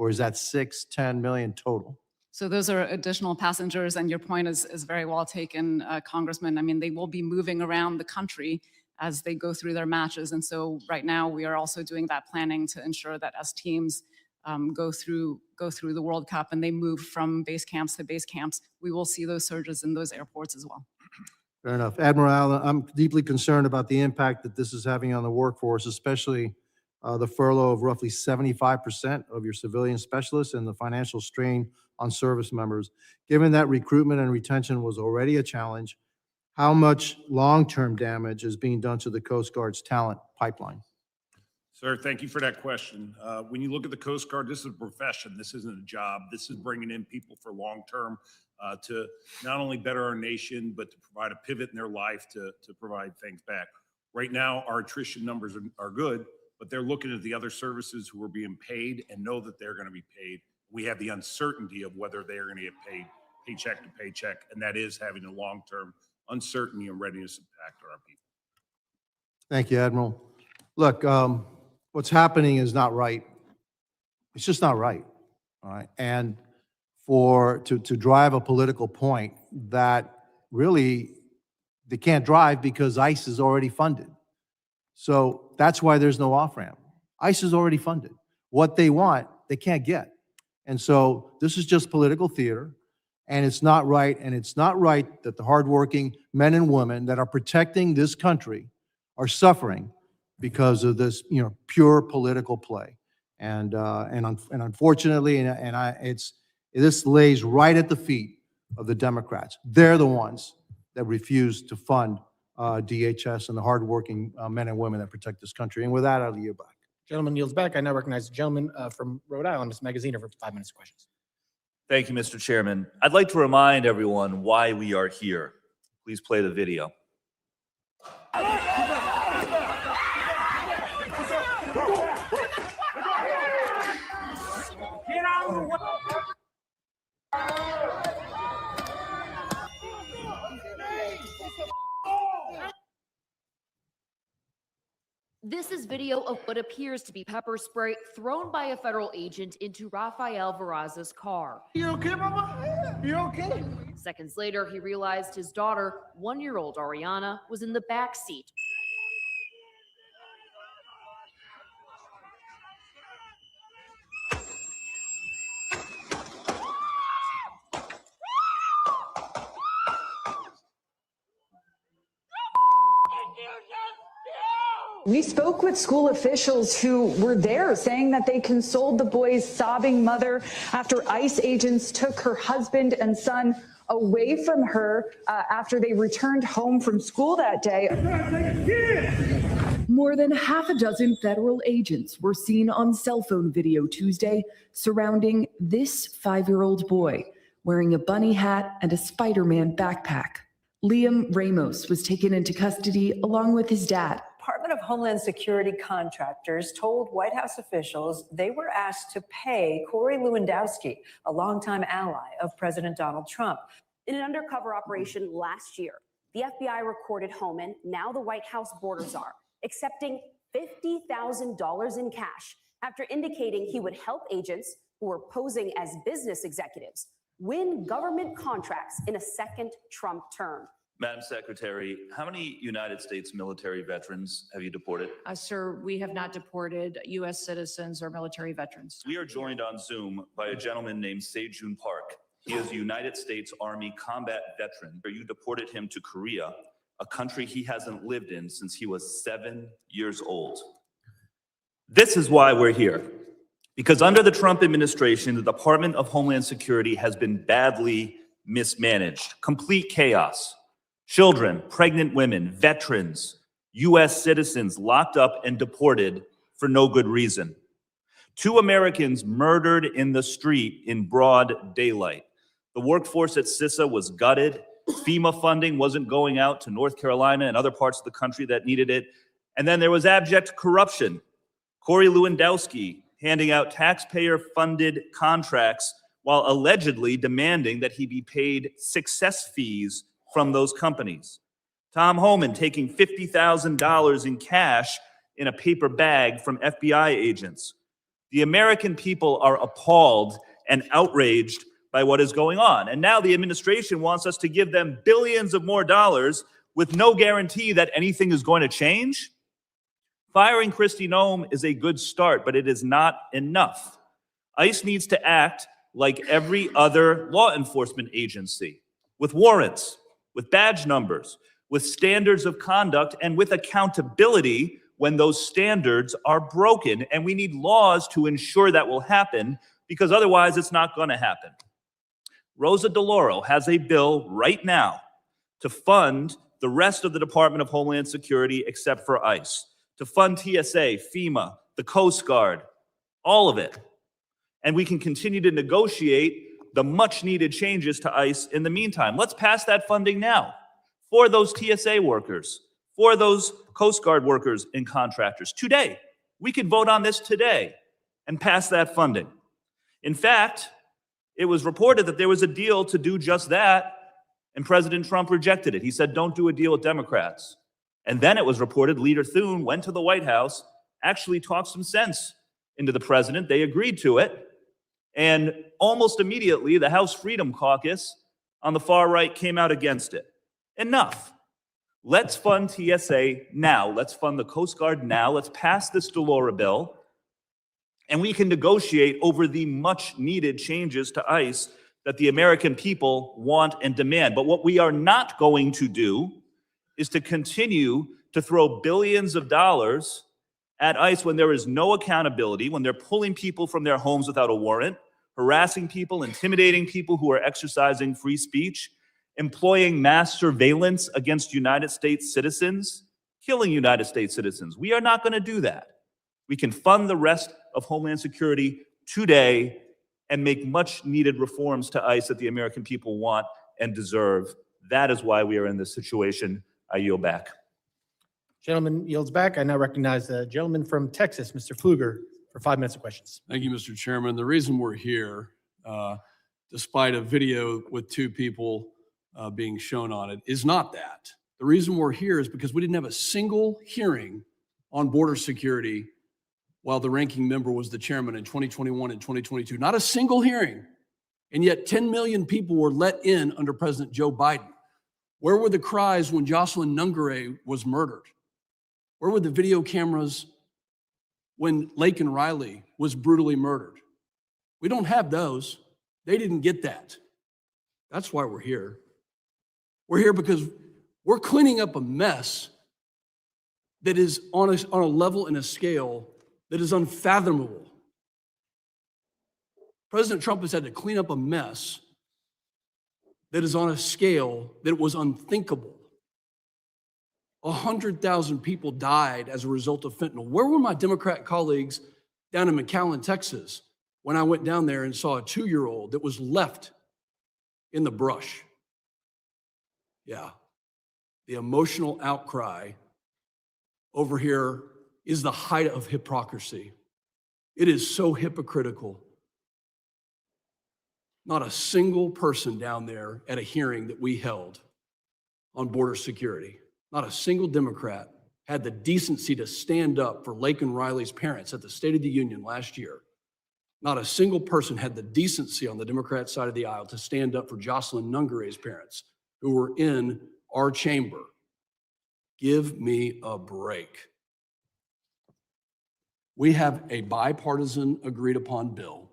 is that 6, 10 million total? So those are additional passengers, and your point is very well taken, Congressman. I mean, they will be moving around the country as they go through their matches. And so right now we are also doing that planning to ensure that as teams go through the World Cup and they move from base camps to base camps, we will see those surges in those airports as well. Fair enough. Admiral Allen, I'm deeply concerned about the impact that this is having on the workforce, especially the furlough of roughly 75% of your civilian specialists and the financial strain on service members. Given that recruitment and retention was already a challenge, how much long-term damage is being done to the Coast Guard's talent pipeline? Sir, thank you for that question. When you look at the Coast Guard, this is a profession. This isn't a job. This is bringing in people for long-term to not only better our nation, but to provide a pivot in their life to provide things back. Right now, our attrition numbers are good, but they're looking at the other services who are being paid and know that they're going to be paid. We have the uncertainty of whether they are going to get paid paycheck to paycheck, and that is having a long-term uncertainty and readiness impact on our people. Thank you, Admiral. Look, what's happening is not right. It's just not right, all right? And to drive a political point that really they can't drive because ICE is already funded. So that's why there's no off-ramp. ICE is already funded. What they want, they can't get. And so this is just political theater, and it's not right. And it's not right that the hardworking men and women that are protecting this country are suffering because of this, pure political play. And unfortunately, this lays right at the feet of the Democrats. They're the ones that refuse to fund DHS and the hardworking men and women that protect this country. And with that, I'll yield back. Gentleman yields back. I now recognize the gentleman from Rhode Island, Ms. Magaziner, for 5 minutes of questions. Thank you, Mr. Chairman. I'd like to remind everyone why we are here. Please play the video. This is video of what appears to be pepper spray thrown by a federal agent into Rafael Verraz's car. You okay, Mama? You okay? Seconds later, he realized his daughter, 1-year-old Ariana, was in the back seat. We spoke with school officials who were there saying that they consoled the boy's sobbing mother after ICE agents took her husband and son away from her after they returned home from school that day. More than half a dozen federal agents were seen on cell phone video Tuesday surrounding this 5-year-old boy wearing a bunny hat and a Spider-Man backpack. Liam Ramos was taken into custody along with his dad. Department of Homeland Security contractors told White House officials they were asked to pay Corey Lewandowski, a longtime ally of President Donald Trump. In an undercover operation last year, the FBI recorded Homan, now the White House border czar, accepting $50,000 in cash after indicating he would help agents who were posing as business executives win government contracts in a second Trump term. Madam Secretary, how many United States military veterans have you deported? Sir, we have not deported U.S. citizens or military veterans. We are joined on Zoom by a gentleman named Sejun Park. He is a United States Army combat veteran. You deported him to Korea, a country he hasn't lived in since he was 7 years old. This is why we're here. Because under the Trump administration, the Department of Homeland Security has been badly mismanaged. Complete chaos. Children, pregnant women, veterans, U.S. citizens locked up and deported for no good reason. 2 Americans murdered in the street in broad daylight. The workforce at CISA was gutted. FEMA funding wasn't going out to North Carolina and other parts of the country that needed it. And then there was abject corruption. Corey Lewandowski handing out taxpayer-funded contracts while allegedly demanding that he be paid success fees from those companies. Tom Homan taking $50,000 in cash in a paper bag from FBI agents. The American people are appalled and outraged by what is going on. And now the administration wants us to give them billions of more dollars with no guarantee that anything is going to change. Firing Kristi Noem is a good start, but it is not enough. ICE needs to act like every other law enforcement agency, with warrants, with badge numbers, with standards of conduct, and with accountability when those standards are broken. And we need laws to ensure that will happen, because otherwise it's not going to happen. Rosa DeLauro has a bill right now to fund the rest of the Department of Homeland Security except for ICE, to fund TSA, FEMA, the Coast Guard, all of it. And we can continue to negotiate the much needed changes to ICE in the meantime. Let's pass that funding now for those TSA workers, for those Coast Guard workers and contractors. Today, we could vote on this today and pass that funding. In fact, it was reported that there was a deal to do just that, and President Trump rejected it. He said, don't do a deal with Democrats. And then it was reported Leader Thune went to the White House, actually talked some sense into the president. They agreed to it. And almost immediately, the House Freedom Caucus on the far right came out against it. Enough. Let's fund TSA now. Let's fund the Coast Guard now. Let's pass this Delora bill. And we can negotiate over the much needed changes to ICE that the American people want and demand. But what we are not going to do is to continue to throw billions of dollars at ICE when there is no accountability, when they're pulling people from their homes without a warrant, harassing people, intimidating people who are exercising free speech, employing mass surveillance against United States citizens, killing United States citizens. We are not going to do that. We can fund the rest of Homeland Security today and make much needed reforms to ICE that the American people want and deserve. That is why we are in this situation. I yield back. Gentleman yields back. I now recognize the gentleman from Texas, Mr. Pfluger, for 5 minutes of questions. Thank you, Mr. Chairman. The reason we're here, despite a video with two people being shown on it, is not that. The reason we're here is because we didn't have a single hearing on border security while the ranking member was the chairman in 2021 and 2022. Not a single hearing. And yet 10 million people were let in under President Joe Biden. Where were the cries when Jocelyn Nungare was murdered? Where were the video cameras when Laken Riley was brutally murdered? We don't have those. They didn't get that. That's why we're here. We're here because we're cleaning up a mess that is on a level and a scale that is unfathomable. President Trump has had to clean up a mess that is on a scale that was unthinkable. 100,000 people died as a result of fentanyl. Where were my Democrat colleagues down in McAllen, Texas, when I went down there and saw a 2-year-old that was left in the brush? Yeah, the emotional outcry over here is the height of hypocrisy. It is so hypocritical. Not a single person down there at a hearing that we held on border security, not a single Democrat had the decency to stand up for Laken Riley's parents at the State of the Union last year. Not a single person had the decency on the Democrat side of the aisle to stand up for Jocelyn Nungare's parents who were in our chamber. Give me a break. We have a bipartisan agreed upon bill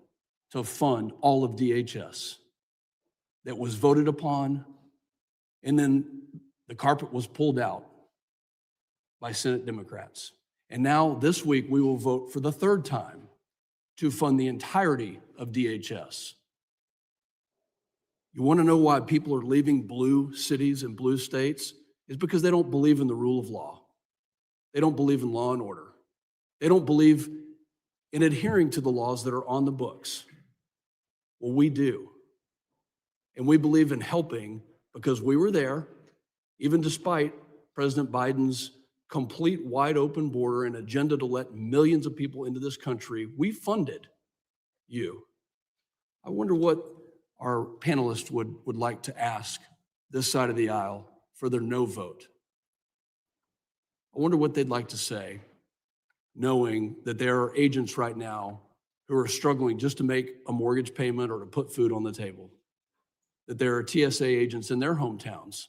to fund all of DHS that was voted upon, and then the carpet was pulled out by Senate Democrats. And now this week we will vote for the third time to fund the entirety of DHS. You want to know why people are leaving blue cities and blue states? It's because they don't believe in the rule of law. They don't believe in law and order. They don't believe in adhering to the laws that are on the books. Well, we do. And we believe in helping because we were there, even despite President Biden's complete wide open border and agenda to let millions of people into this country. We funded you. I wonder what our panelists would like to ask this side of the aisle for their no vote. I wonder what they'd like to say, knowing that there are agents right now who are struggling just to make a mortgage payment or to put food on the table, that there are TSA agents in their hometowns.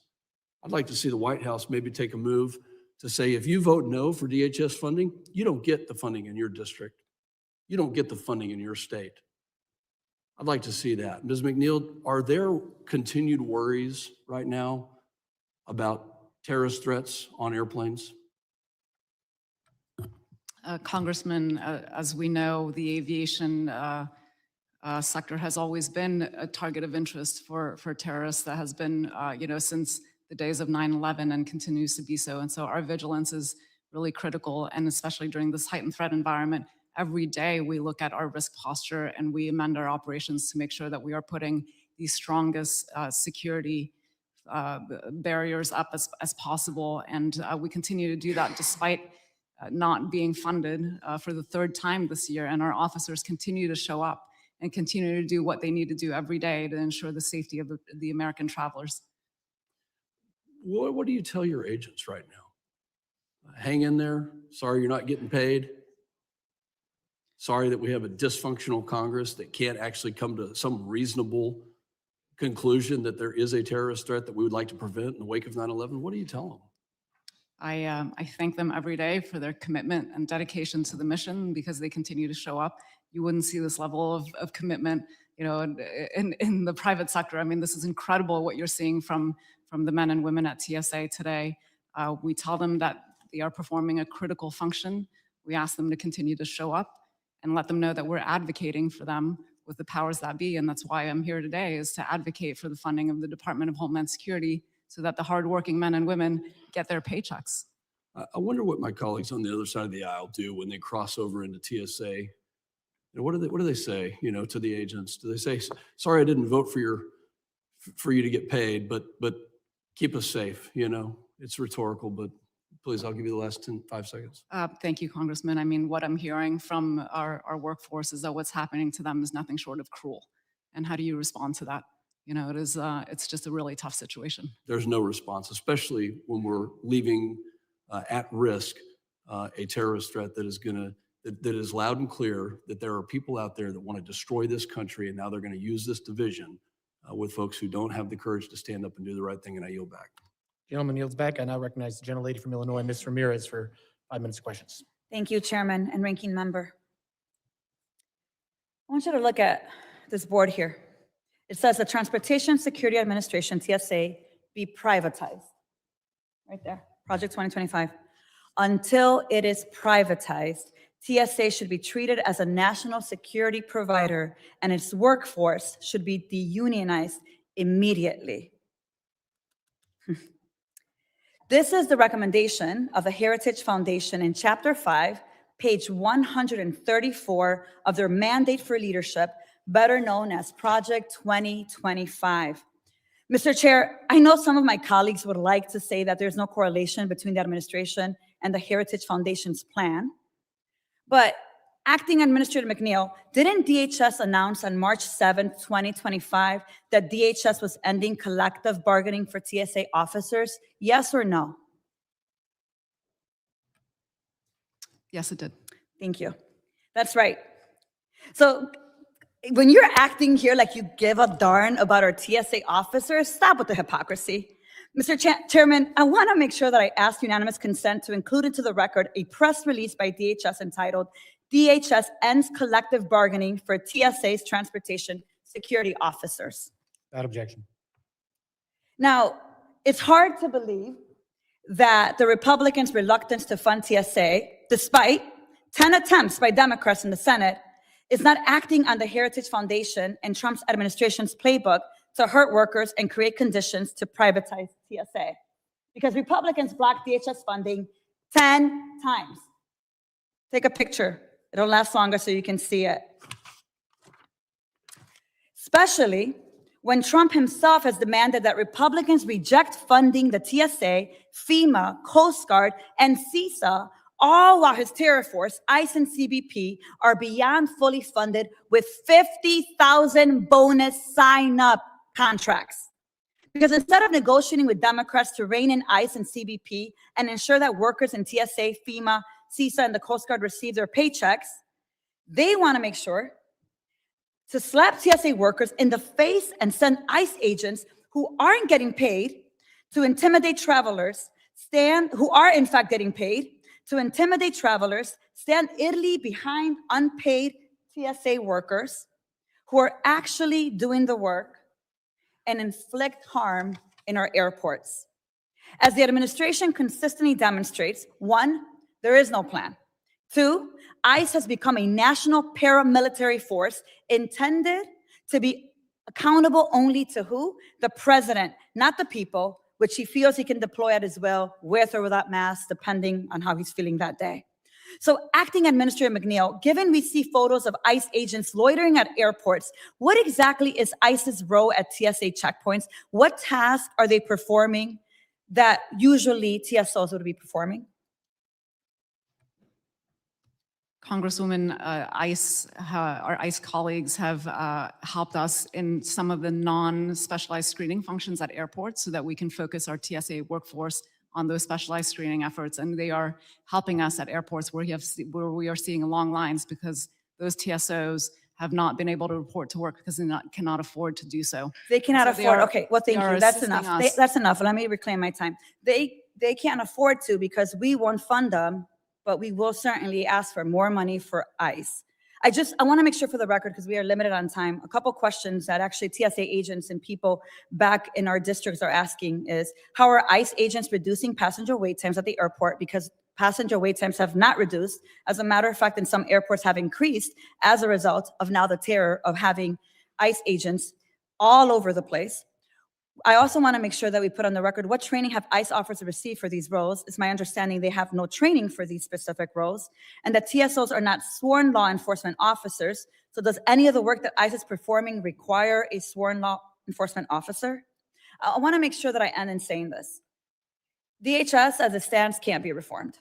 I'd like to see the White House maybe take a move to say, if you vote no for DHS funding, you don't get the funding in your district. You don't get the funding in your state. I'd like to see that. Ms. McNeil, are there continued worries right now about terrorist threats on airplanes? Congressman, as we know, the aviation sector has always been a target of interest for terrorists. That has been, since the days of 9/11 and continues to be so. And so our vigilance is really critical, and especially during this heightened threat environment. Every day we look at our risk posture and we amend our operations to make sure that we are putting the strongest security barriers up as possible. And we continue to do that despite not being funded for the third time this year. And our officers continue to show up and continue to do what they need to do every day to ensure the safety of the American travelers. What do you tell your agents right now? Hang in there. Sorry you're not getting paid. Sorry that we have a dysfunctional Congress that can't actually come to some reasonable conclusion that there is a terrorist threat that we would like to prevent in the wake of 9/11. What do you tell them? I thank them every day for their commitment and dedication to the mission because they continue to show up. You wouldn't see this level of commitment, you know, in the private sector. I mean, this is incredible what you're seeing from the men and women at TSA today. We tell them that they are performing a critical function. We ask them to continue to show up and let them know that we're advocating for them with the powers that be. And that's why I'm here today, is to advocate for the funding of the Department of Homeland Security so that the hardworking men and women get their paychecks. I wonder what my colleagues on the other side of the aisle do when they cross over into TSA. You know, what do they say, you know, to the agents? Do they say, sorry, I didn't vote for you to get paid, but keep us safe, you know? It's rhetorical, but please, I'll give you the last 5 seconds. Thank you, Congressman. I mean, what I'm hearing from our workforce is that what's happening to them is nothing short of cruel. And how do you respond to that? You know, it's just a really tough situation. There's no response, especially when we're leaving at risk a terrorist threat that is loud and clear that there are people out there that want to destroy this country, and now they're going to use this division with folks who don't have the courage to stand up and do the right thing, and I yield back. Gentleman yields back. I now recognize the gentlelady from Illinois, Ms. Ramirez, for 5 minutes of questions. Thank you, Chairman and Ranking Member. I want you to look at this board here. It says the Transportation Security Administration, TSA, be privatized. Right there, Project 2025. Until it is privatized, TSA should be treated as a national security provider and its workforce should be deunionized immediately. This is the recommendation of the Heritage Foundation in Chapter 5, page 134 of their Mandate for Leadership, better known as Project 2025. Mr. Chair, I know some of my colleagues would like to say that there's no correlation between the administration and the Heritage Foundation's plan, but Acting Administrator McNeil, didn't DHS announce on March 7, 2025, that DHS was ending collective bargaining for TSA officers? Yes or no? Yes, it did. Thank you. That's right. So when you're acting here like you give a darn about our TSA officers, stop with the hypocrisy. Mr. Chairman, I want to make sure that I ask unanimous consent to include into the record a press release by DHS entitled, DHS ends collective bargaining for TSA's transportation security officers. Without objection. Now, it's hard to believe that the Republicans' reluctance to fund TSA, despite 10 attempts by Democrats in the Senate, is not acting on the Heritage Foundation and Trump's administration's playbook to hurt workers and create conditions to privatize TSA. Because Republicans blocked DHS funding 10 times. Take a picture. It'll last longer so you can see it. Especially when Trump himself has demanded that Republicans reject funding the TSA, FEMA, Coast Guard, and CISA, all while his terror force, ICE and CBP, are beyond fully funded with 50,000 bonus sign-up contracts. Because instead of negotiating with Democrats to rein in ICE and CBP and ensure that workers in TSA, FEMA, CISA, and the Coast Guard receive their paychecks, they want to make sure to slap TSA workers in the face and send ICE agents who aren't getting paid to intimidate travelers, who are in fact getting paid, to intimidate travelers, stand idly behind unpaid TSA workers who are actually doing the work and inflict harm in our airports. As the administration consistently demonstrates, 1, there is no plan. 2, ICE has become a national paramilitary force intended to be accountable only to who? The president, not the people, which he feels he can deploy at his will, with or without masks, depending on how he's feeling that day. So Acting Administrator McNeil, given we see photos of ICE agents loitering at airports, what exactly is ICE's role at TSA checkpoints? What tasks are they performing that usually TSOs would be performing? Congresswoman, our ICE colleagues have helped us in some of the non-specialized screening functions at airports so that we can focus our TSA workforce on those specialized screening efforts. And they are helping us at airports where we are seeing long lines because those TSOs have not been able to report to work because cannot afford to do so. They cannot So they afford, are- okay, well, they thank are you, that's assisting enough. us. That's enough, let me reclaim my time. They can't afford to because we won't fund them, but we will certainly ask for more money for ICE. I want to make sure for the record, because we are limited on time, a couple questions that actually TSA agents and people back in our districts are asking is, how are ICE agents reducing passenger wait times at the airport? Because passenger wait times have not reduced. As a matter of fact, in some airports have increased as a result of now the terror of having ICE agents all over the place. I also want to make sure that we put on the record, what training have ICE officers received for these roles? It's my understanding they have no training for these specific roles, and that TSOs are not sworn law enforcement officers. So does any of the work that ICE is performing require a sworn law enforcement officer? I want to make sure that I end in saying this. DHS, as it stands, can't be reformed.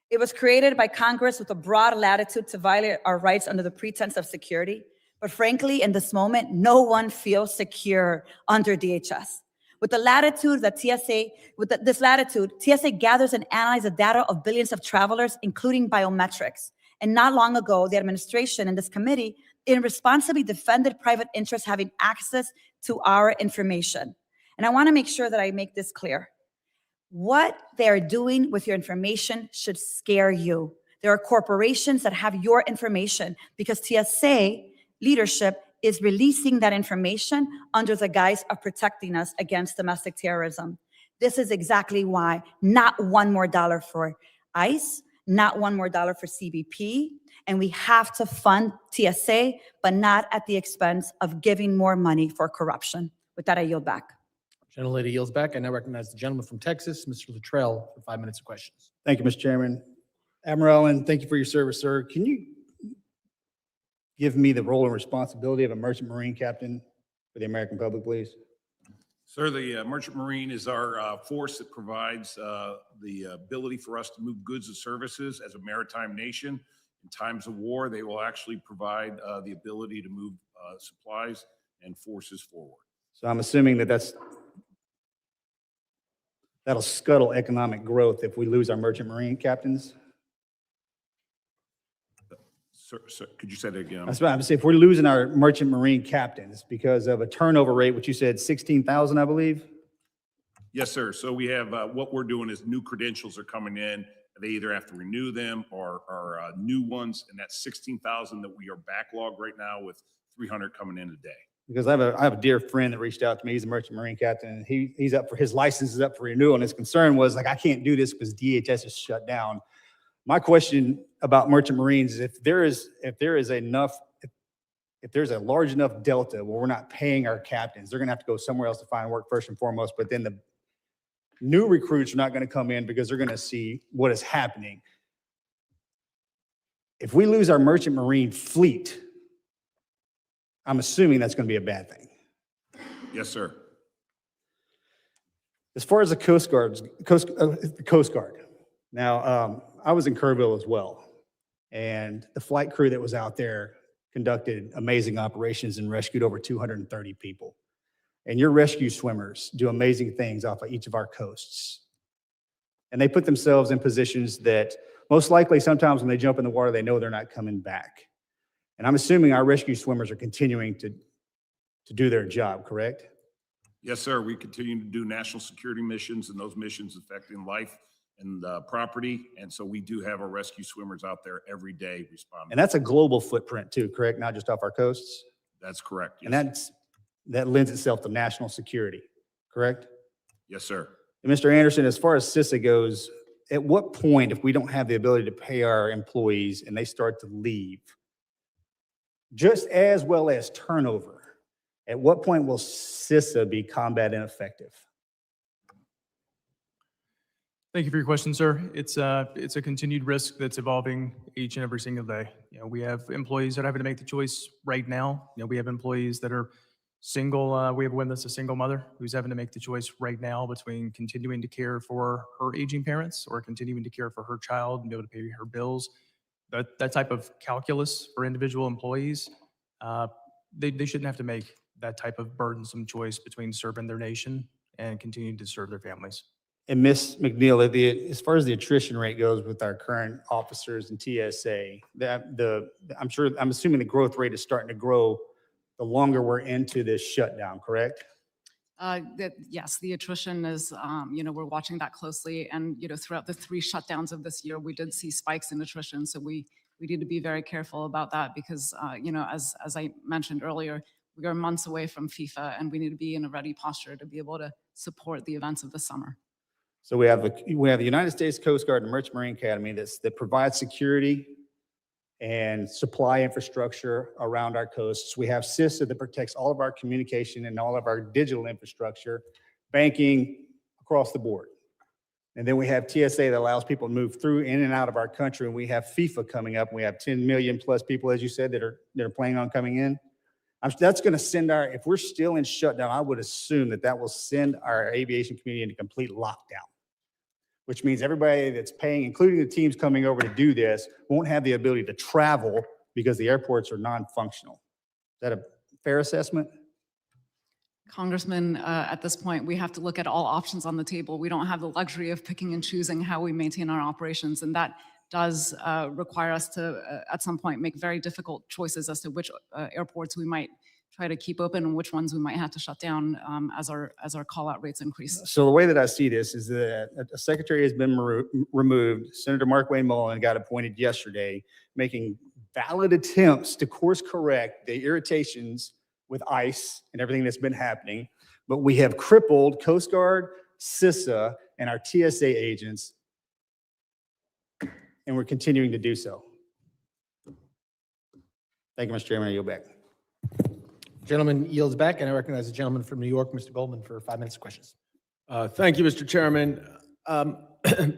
It was created by Congress with a broad latitude to violate our rights under the pretense of security. But frankly, in this moment, no one feels secure under DHS. With the latitude that this latitude, TSA gathers and analyzes the data of billions of travelers, including biometrics. And not long ago, the administration and this committee irresponsibly defended private interests having access to our information. And I want to make sure that I make this clear. What they're doing with your information should scare you. There are corporations that have your information because TSA leadership is releasing that information under the guise of protecting us against domestic terrorism. This is exactly why not one more dollar for ICE, not one more dollar for CBP, and we have to fund TSA, but not at the expense of giving more money for corruption. With that, I yield back. Gentlelady yields back. I now recognize the gentleman from Texas, Mr. Luttrell, for 5 minutes of questions. Thank you, Mr. Chairman. Admiral Allen, thank you for your service, sir. Can you give me the role and responsibility of a merchant marine captain for the American public, please? Sir, the Merchant Marine is our force that provides the ability for us to move goods and services as a maritime nation. In times of war, they will actually provide the ability to move supplies and forces forward. So I'm assuming that that'll scuttle economic growth if we lose our merchant marine captains? Sir, could you say that again? That's what I'm saying. If we're losing our merchant marine captains because of a turnover rate, which you said 16,000, I believe? Yes, sir. So we have, what we're doing is new credentials are coming in. They either have to renew them or new ones. And that's 16,000 that we are backlogged right now with 300 coming in a day. Because I have a dear friend that reached out to me. He's a merchant marine captain, and he's up for his license is up for renewal. And his concern was like, I can't do this because DHS is shut down. My question about merchant marines is if there's a large enough delta where we're not paying our captains, they're going to have to go somewhere else to find work first and foremost. But then the new recruits are not going to come in because they're going to see what is happening. If we lose our merchant marine fleet, I'm assuming that's going to be a bad thing. Yes, sir. As far as the Coast Guard. Now, I was in Kerrville as well, and the flight crew that was out there conducted amazing operations and rescued over 230 people. And your rescue swimmers do amazing things off of each of our coasts. And they put themselves in positions that most likely sometimes when they jump in the water, they know they're not coming back. And I'm assuming our rescue swimmers are continuing to do their job, correct? Yes, sir. We continue to do national security missions and those missions affecting life and property. And so we do have our rescue swimmers out there every day responding. And that's a global footprint too, correct? Not just off our coasts? That's correct. Yes, And that lends itself to national security, correct? yes, sir. And Mr. Anderson, as far as CISA goes, at what point, if we don't have the ability to pay our employees and they start to leave, just as well as turnover, at what point will CISA be combat ineffective? Thank you for your question, sir. It's a continued risk that's evolving each and every single day. We have employees that are having to make the choice right now. We have employees that are single. We have one that's a single mother who's having to make the choice right now between continuing to care for her aging parents or continuing to care for her child and be able to pay her bills. That type of calculus for individual employees, they shouldn't have to make that type of burdensome choice between serving their nation and continuing to serve their families. And Ms. McNeil, as far as the attrition rate goes with our current officers and TSA, I'm assuming the growth rate is starting to grow the longer we're into this shutdown, correct? Yes, the attrition is, we're watching that closely. And, throughout the 3 shutdowns of this year, we did see spikes in attrition. So we need to be very careful about that because, as I mentioned earlier, we are months away from FIFA and we need to be in a ready posture to be able to support the events of the summer. So we have the United States Coast Guard and Merchant Marine Academy that provides security and supply infrastructure around our coasts. We have CISA that protects all of our communication and all of our digital infrastructure, banking across the board. And then we have TSA that allows people to move through in and out of our country. And we have FIFA coming up. We have 10 million plus people, as you said, that are planning on coming in. That's going to send if we're still in shutdown, I would assume that will send our aviation community into complete lockdown, which means everybody that's paying, including the teams coming over to do this, won't have the ability to travel because the airports are non-functional. Is that a fair assessment? Congressman, at this point, we have to look at all options on the table. We don't have the luxury of picking and choosing how we maintain our operations, and that does require us to, at some point, make very difficult choices as to which airports we might try to keep open and which ones we might have to shut down as our call-out rates increase. So the way that I see this is that a secretary has been removed. Senator Mark Wayne Mullen got appointed yesterday, making valid attempts to course correct the irritations with ICE and everything that's been happening. But we have crippled Coast Guard, CISA, and our TSA agents, and we're continuing to do so. Thank you, Mr. Chairman. I yield back. Gentleman yields back, and I recognize the gentleman from New York, Mr. Goldman, for 5 minutes of questions. Thank you, Mr. Chairman.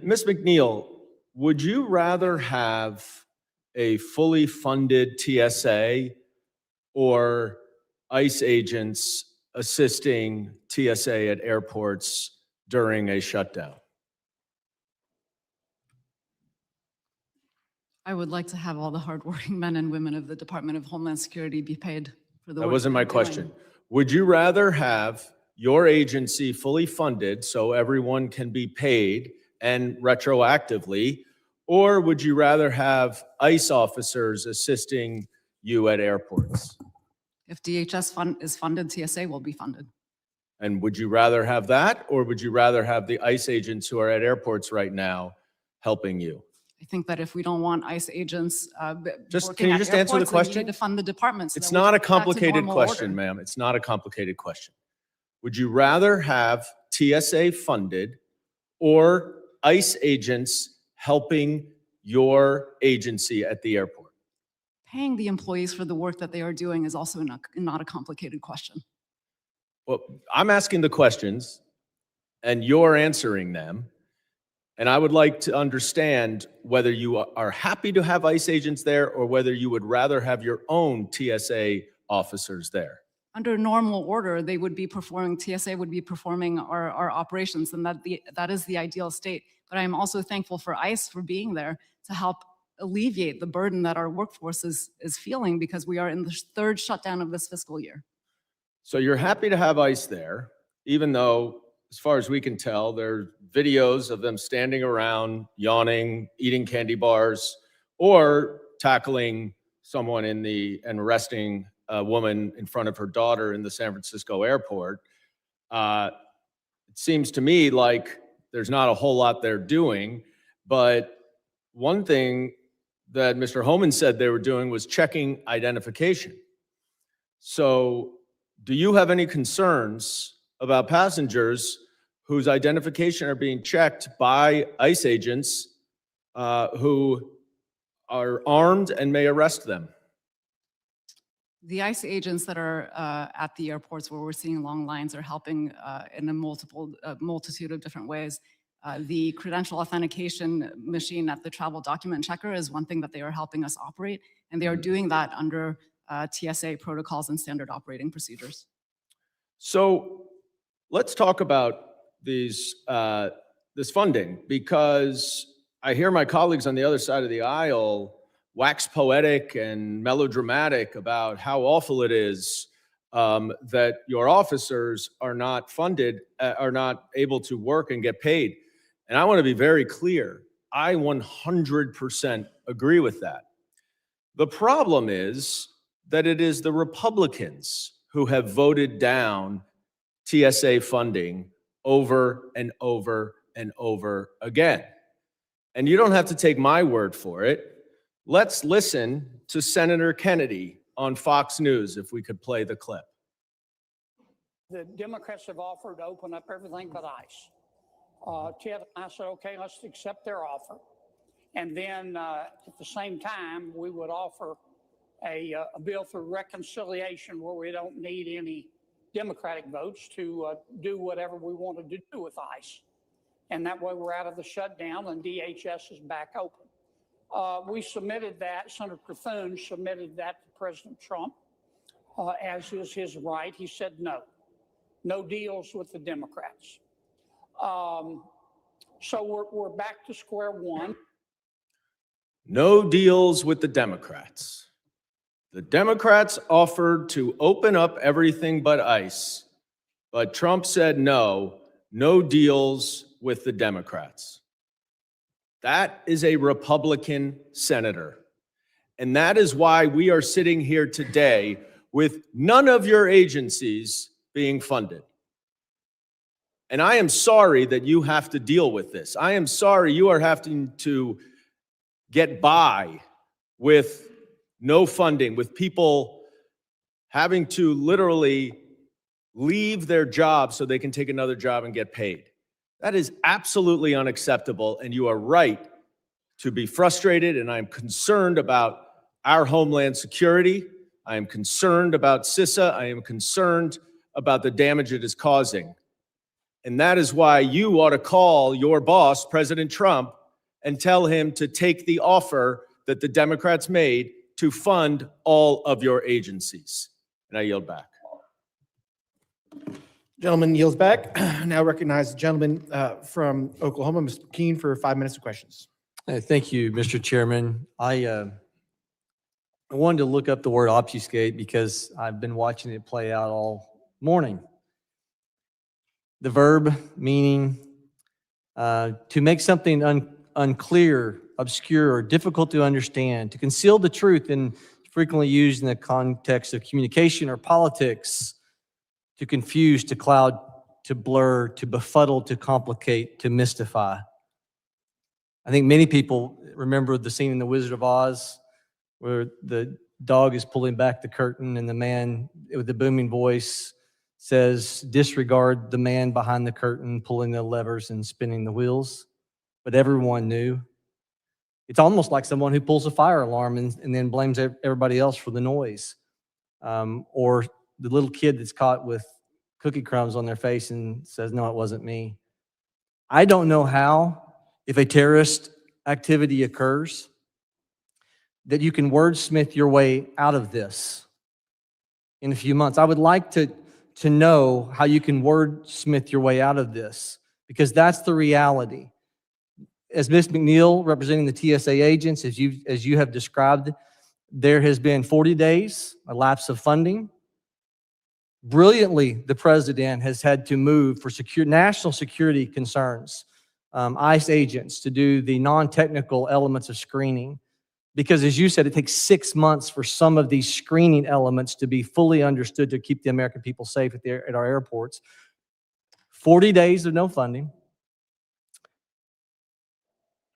Ms. McNeil, would you rather have a fully funded TSA or ICE agents assisting TSA at airports during a shutdown? I would like to have all the hardworking men and women of the Department of Homeland Security be paid for the work That wasn't they're my doing. question. Would you rather have your agency fully funded so everyone can be paid and retroactively, or would you rather have ICE officers assisting you at airports? If DHS is funded, TSA will be funded. And would you rather have that, or would you rather have the ICE agents who are at airports right now helping you? I think that if we don't want ICE agents Just, working can you at just answer the airports, then we question? need to fund the departments. so It's that we not a can get back to complicated normal question, order. ma'am. It's not a complicated question. Would you rather have TSA funded or ICE agents helping your agency at the airport? Paying the employees for the work that they are doing is also not a complicated question. Well, I'm asking the questions and you're answering them. And I would like to understand whether you are happy to have ICE agents there or whether you would rather have your own TSA officers there. Under normal order, TSA would be performing our operations, and that is the ideal state. But I am also thankful for ICE for being there to help alleviate the burden that our workforce is feeling because we are in the 3rd shutdown of this fiscal year. So you're happy to have ICE there, even though, as far as we can tell, there are videos of them standing around, yawning, eating candy bars, or tackling someone and arresting a woman in front of her daughter in the San Francisco airport. It seems to me like there's not a whole lot they're doing, but one thing that Mr. Homan said they were doing was checking identification. So do you have any concerns about passengers whose identification are being checked by ICE agents who are armed and may arrest them? The ICE agents that are at the airports where we're seeing long lines are helping in a multitude of different ways. The credential authentication machine at the travel document checker is one thing that they are helping us operate, and they are doing that under TSA protocols and standard operating procedures. So let's talk about this funding, because I hear my colleagues on the other side of the aisle wax poetic and melodramatic about how awful it is that your officers are not funded, are not able to work and get paid. And I want to be very clear. I 100% agree with that. The problem is that it is the Republicans who have voted down TSA funding over and over and over again. And you don't have to take my word for it. Let's listen to Senator Kennedy on Fox News, if we could play the clip. The Democrats have offered to open up everything but ICE. Ted and I said, okay, let's accept their offer. And then at the same time, we would offer a bill for reconciliation where we don't need any Democratic votes to do whatever we wanted to do with ICE. And that way we're out of the shutdown and DHS is back open. We submitted that, Senator Thune submitted that to President Trump, as is his right. He said no deals with the Democrats. So we're back to square one. No deals with the Democrats. The Democrats offered to open up everything but ICE, but Trump said no deals with the Democrats. That is a Republican senator. And that is why we are sitting here today with none of your agencies being funded. And I am sorry that you have to deal with this. I am sorry you are having to get by with no funding, with people having to literally leave their job so they can take another job and get paid. That is absolutely unacceptable, and you are right to be frustrated, and I'm concerned about our Homeland Security. I am concerned about CISA. I am concerned about the damage it is causing. And that is why you ought to call your boss, President Trump, and tell him to take the offer that the Democrats made to fund all of your agencies. And I yield back. Gentleman yields back. Now recognize the gentleman from Oklahoma, Mr. Keene, for 5 minutes of questions. Thank you, Mr. Chairman. I wanted to look up the word obfuscate because I've been watching it play out all morning. The verb meaning to make something unclear, obscure, or difficult to understand, to conceal the truth, and frequently used in the context of communication or politics, to confuse, to cloud, to blur, to befuddle, to complicate, to mystify. I think many people remember the scene in The Wizard of Oz where the dog is pulling back the curtain and the man with the booming voice says, disregard the man behind the curtain pulling the levers and spinning the wheels. But everyone knew. It's almost like someone who pulls a fire alarm and then blames everybody else for the noise. Or the little kid that's caught with cookie crumbs on their face and says, no, it wasn't me. I don't know how, if a terrorist activity occurs, that you can wordsmith your way out of this in a few months. I would like to know how you can wordsmith your way out of this, because that's the reality. As Ms. McNeil, representing the TSA agents, as you have described, there has been 40 days, a lapse of funding. Brilliantly, the president has had to move for national security concerns, ICE agents to do the non-technical elements of screening. Because as you said, it takes 6 months for some of these screening elements to be fully understood to keep the American people safe at our airports. 40 days of no funding.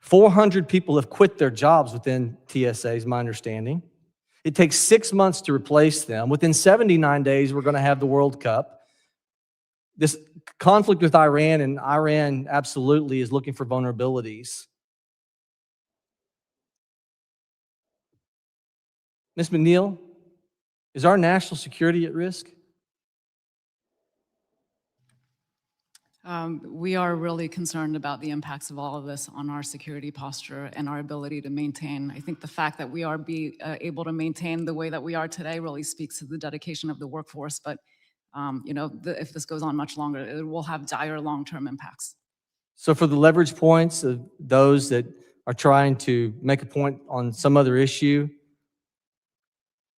400 people have quit their jobs within TSA, is my understanding. It takes 6 months to replace them. Within 79 days, we're going to have the World Cup. This conflict with Iran, and Iran absolutely is looking for vulnerabilities. Ms. McNeil, is our national security at risk? We are really concerned about the impacts of all of this on our security posture and our ability to maintain. I think the fact that we are able to maintain the way that we are today really speaks to the dedication of the workforce. But if this goes on much longer, it will have dire long-term impacts. So for the leverage points of those that are trying to make a point on some other issue,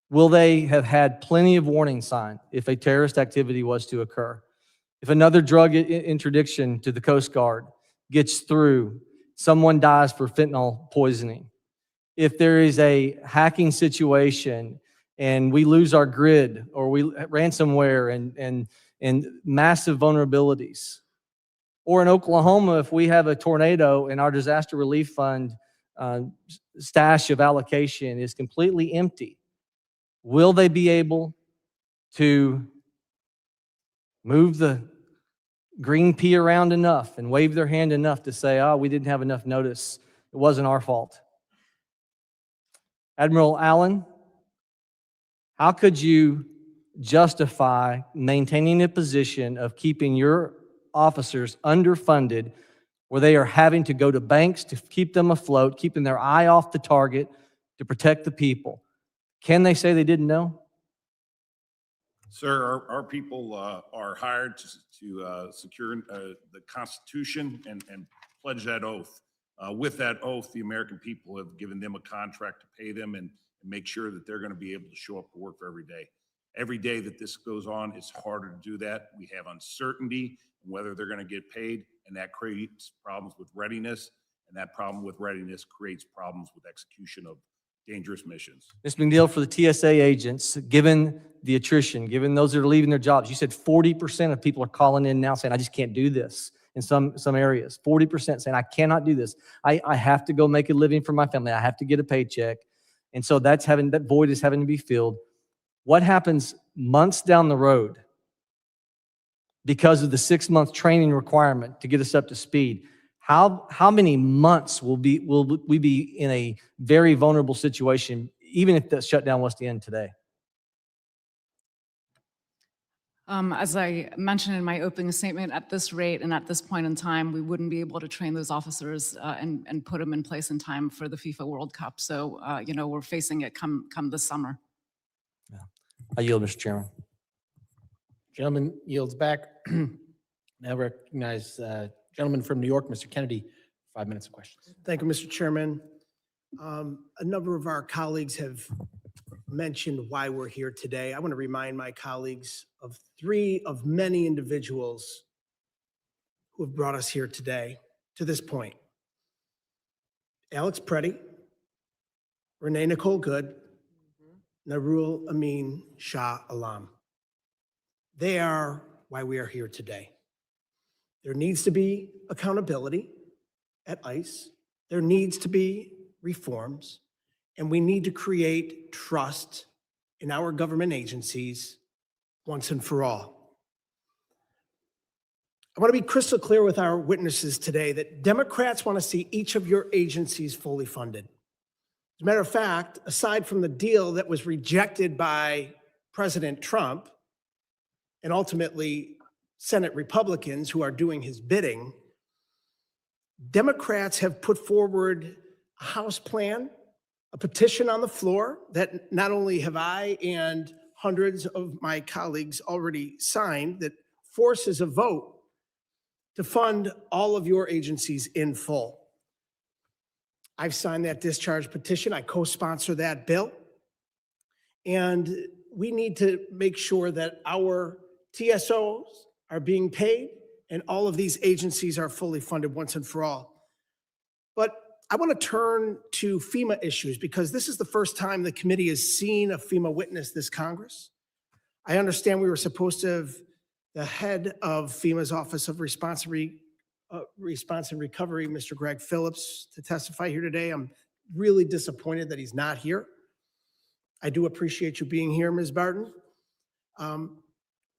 Will they have had plenty of warning sign if a terrorist activity was to occur? If another drug interdiction to the Coast Guard gets through, someone dies for fentanyl poisoning. If there is a hacking situation and we lose our grid or we ransomware and massive vulnerabilities. Or in Oklahoma, if we have a tornado and our disaster relief fund stash of allocation is completely empty, will they be able to move the green pea around enough and wave their hand enough to say, oh, we didn't have enough notice. It wasn't our fault. Admiral Allen, how could you justify maintaining a position of keeping your officers underfunded where they are having to go to banks to keep them afloat, keeping their eye off the target to protect the people? Can they say they didn't know? Sir, our people are hired to secure the Constitution and pledge that oath. With that oath, the American people have given them a contract to pay them and make sure that they're going to be able to show up to work for every day. Every day that this goes on, it's harder to do that. We have uncertainty in whether they're going to get paid, and that creates problems with readiness, and that problem with readiness creates problems with execution of dangerous missions. Ms. McNeil, for the TSA agents, given the attrition, given those that are leaving their jobs, you said 40% of people are calling in now saying, I just can't do this in some areas. 40% saying, I cannot do this. I have to go make a living for my family. I have to get a paycheck. And so that void is having to be filled. What happens months down the road because of the 6-month training requirement to get us up to speed? How many months will we be in a very vulnerable situation, even if the shutdown was to end today? As I mentioned in my opening statement, at this rate and at this point in time, we wouldn't be able to train those officers and put them in place in time for the FIFA World Cup. So, we're facing it come this summer. I yield, Mr. Chairman. Gentleman yields back. Now recognize gentleman from New York, Mr. Kennedy, 5 minutes of questions. Thank you, Mr. Chairman. A number of our colleagues have mentioned why we're here today. I want to remind my colleagues of 3 of many individuals who have brought us here today to this point. Alex Preddy, Renee Nicole Good, Narul Amin Shah Alam. They are why we are here today. There needs to be accountability at ICE. There needs to be reforms, and we need to create trust in our government agencies once and for all. I want to be crystal clear with our witnesses today that Democrats want to see each of your agencies fully funded. As a matter of fact, aside from the deal that was rejected by President Trump and ultimately Senate Republicans who are doing his bidding, Democrats have put forward a House plan, a petition on the floor that not only have I and hundreds of my colleagues already signed, that forces a vote to fund all of your agencies in full. I've signed that discharge petition. I co-sponsor that bill. And we need to make sure that our TSOs are being paid and all of these agencies are fully funded once and for all. But I want to turn to FEMA issues because this is the first time the committee has seen a FEMA witness this Congress. I understand we were supposed to have the head of FEMA's Office of Response and Recovery, Mr. Greg Phillips, to testify here today. I'm really disappointed that he's not here. I do appreciate you being here, Ms. Barton.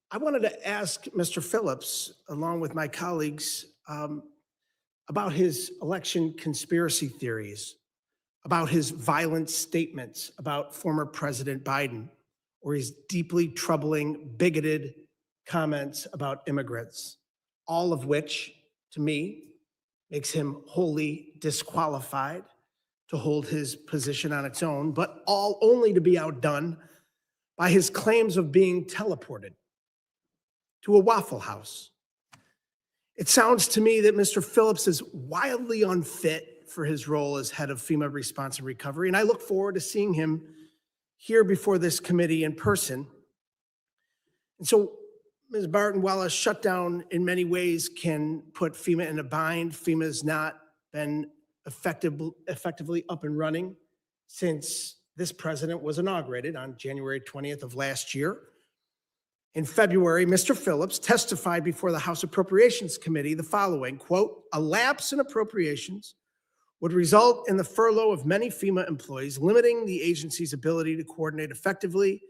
I wanted to ask Mr. Phillips, along with my colleagues, about his election conspiracy theories, about his violent statements about former President Biden, or his deeply troubling, bigoted comments about immigrants, all of which, to me, makes him wholly disqualified to hold his position on its own, but all only to be outdone by his claims of being teleported to a Waffle House. It sounds to me that Mr. Phillips is wildly unfit for his role as head of FEMA Response and Recovery, and I look forward to seeing him here before this committee in person. And so, Ms. Barton, while a shutdown in many ways can put FEMA in a bind, FEMA has not been effectively up and running since this president was inaugurated on January 20th of last year. In February, Mr. Phillips testified before the House Appropriations Committee the following, quote, "A lapse in appropriations would result in the furlough of many FEMA employees, limiting the agency's ability to coordinate effectively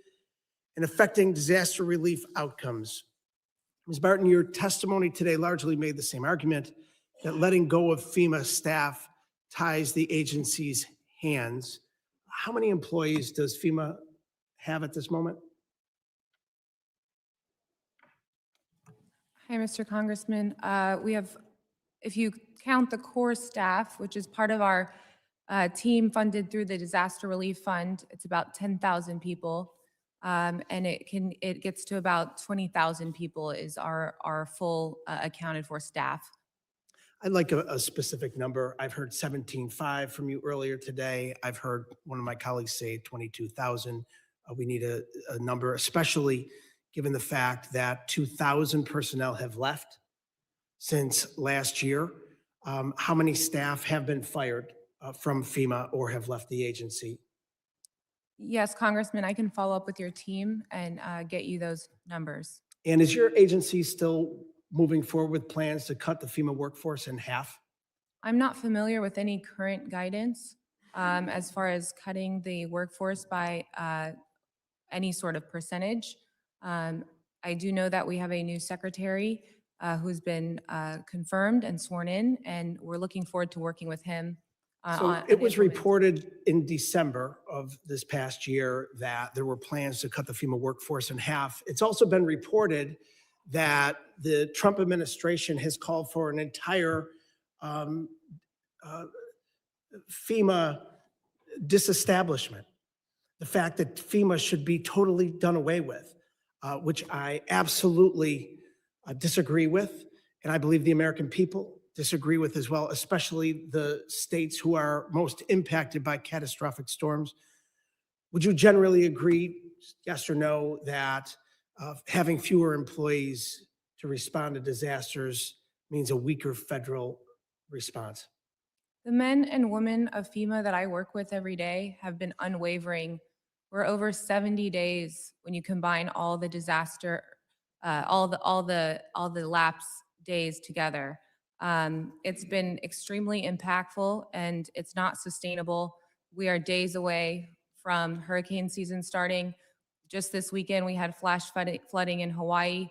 and affecting disaster relief outcomes." Ms. Barton, your testimony today largely made the same argument that letting go of FEMA staff ties the agency's hands. How many employees does FEMA have at this moment? Hi, Mr. Congressman. We have, if you count the core staff, which is part of our team funded through the Disaster Relief Fund, it's about 10,000 people. And it gets to about 20,000 people is our full accounted for staff. I'd like a specific number. I've heard 17.5 from you earlier today. I've heard one of my colleagues say 22,000. We need a number, especially given the fact that 2,000 personnel have left since last year. How many staff have been fired from FEMA or have left the agency? Yes, Congressman, I can follow up with your team and get you those numbers. And is your agency still moving forward with plans to cut the FEMA workforce in half? I'm not familiar with any current guidance as far as cutting the workforce by any sort of percentage. I do know that we have a new secretary who's been confirmed and sworn in, and we're looking forward to working with him. So it was reported in December of this past year that there were plans to cut the FEMA workforce in half. It's also been reported that the Trump administration has called for an entire FEMA disestablishment. The fact that FEMA should be totally done away with, which I absolutely disagree with, and I believe the American people disagree with as well, especially the states who are most impacted by catastrophic storms. Would you generally agree, yes or no, that having fewer employees to respond to disasters means a weaker federal response? The men and women of FEMA that I work with every day have been unwavering. We're over 70 days when you combine all the disaster, all the lapse days together. It's been extremely impactful and it's not sustainable. We are days away from hurricane season starting. Just this weekend, we had flash flooding in Hawaii.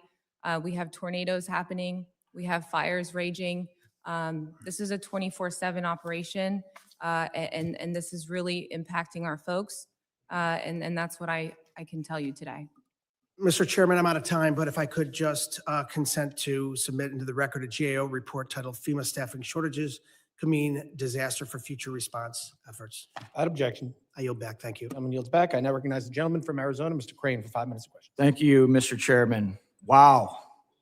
We have tornadoes happening. We have fires raging. This is a 24/7 operation, and this is really impacting our folks. And that's what I can tell you today. Mr. Chairman, I'm out of time, but if I could just consent to submit into the record a GAO report titled FEMA Staffing Shortages Could Mean Disaster for Future Response Efforts. Without objection. I yield back. Thank you. Gentleman yields back. I now recognize the gentleman from Arizona, Mr. Crane, for 5 minutes of questions. Thank you, Mr. Chairman. Wow,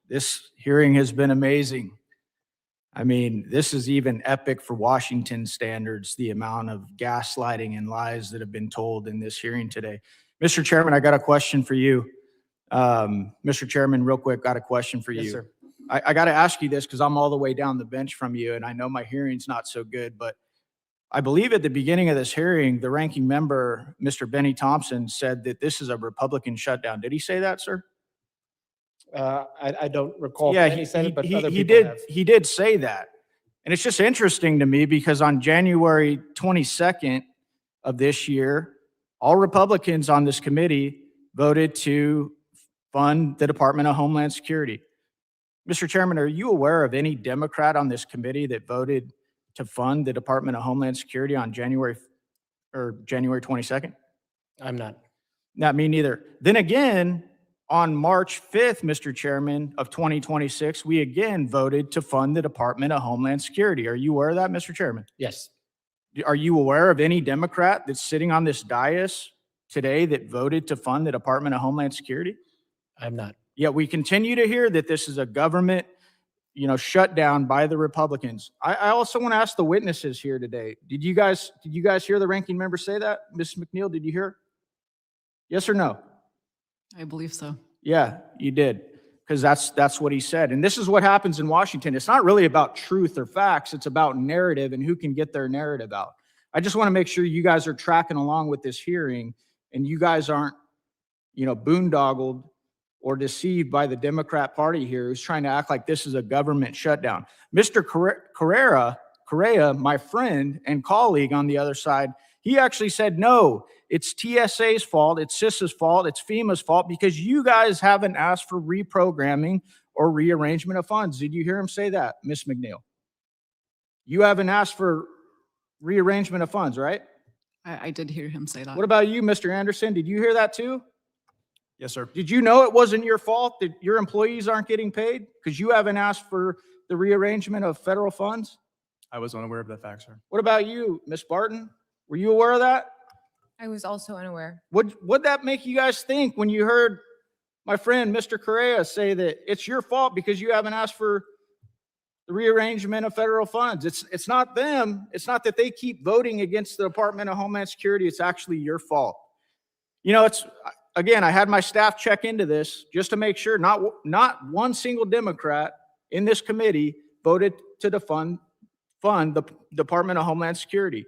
this hearing has been amazing. I mean, this is even epic for Washington standards, the amount of gaslighting and lies that have been told in this hearing today. Mr. Chairman, I got a question for you. Mr. Chairman, real quick, got a question for you. Yes, sir. I got to ask you this because I'm all the way down the bench from you, and I know my hearing's not so good, but I believe at the beginning of this hearing, the ranking member, Mr. Benny Thompson, said that this is a Republican shutdown. Did he say that, sir? I don't recall if Yeah, Benny said it, but other he people did. have. He did say that, and it's just interesting to me because on January 22nd of this year, all Republicans on this committee voted to fund the Department of Homeland Security. Mr. Chairman, are you aware of any Democrat on this committee that voted to fund the Department of Homeland Security on January 22nd? I'm not. Not me neither. Then again, on March 5th, Mr. Chairman, of 2026, we again voted to fund the Department of Homeland Security. Are you aware of that, Mr. Chairman? Yes. Are you aware of any Democrat that's sitting on this dais today that voted to fund the Department of Homeland Security? I'm not. Yet we continue to hear that this is a government, shutdown by the Republicans. I also want to ask the witnesses here today. Did you guys hear the ranking member say that? Ms. McNeil, did you hear? Yes or no? I believe so. Yeah, you did, because that's what he said. And this is what happens in Washington. It's not really about truth or facts. It's about narrative and who can get their narrative out. I just want to make sure you guys are tracking along with this hearing and you guys aren't, boondoggled or deceived by the Democrat Party here who's trying to act like this is a government shutdown. Mr. Correa, my friend and colleague on the other side, he actually said, no, it's TSA's fault, it's CISA's fault, it's FEMA's fault because you guys haven't asked for reprogramming or rearrangement of funds. Did you hear him say that, Ms. McNeil? You haven't asked for rearrangement of funds, right? I did hear him say that. What about you, Mr. Anderson? Did you hear that too? Yes, sir. Did you know it wasn't your fault that your employees aren't getting paid because you haven't asked for the rearrangement of federal funds? I was unaware of that fact, sir. What about you, Ms. Barton? Were you aware of that? I was also unaware. What'd that make you guys think when you heard my friend, Mr. Correa, say that it's your fault because you haven't asked for the rearrangement of federal funds? It's not them. It's not that they keep voting against the Department of Homeland Security. It's actually your fault. Again, I had my staff check into this just to make sure not one single Democrat in this committee voted to fund the Department of Homeland Security.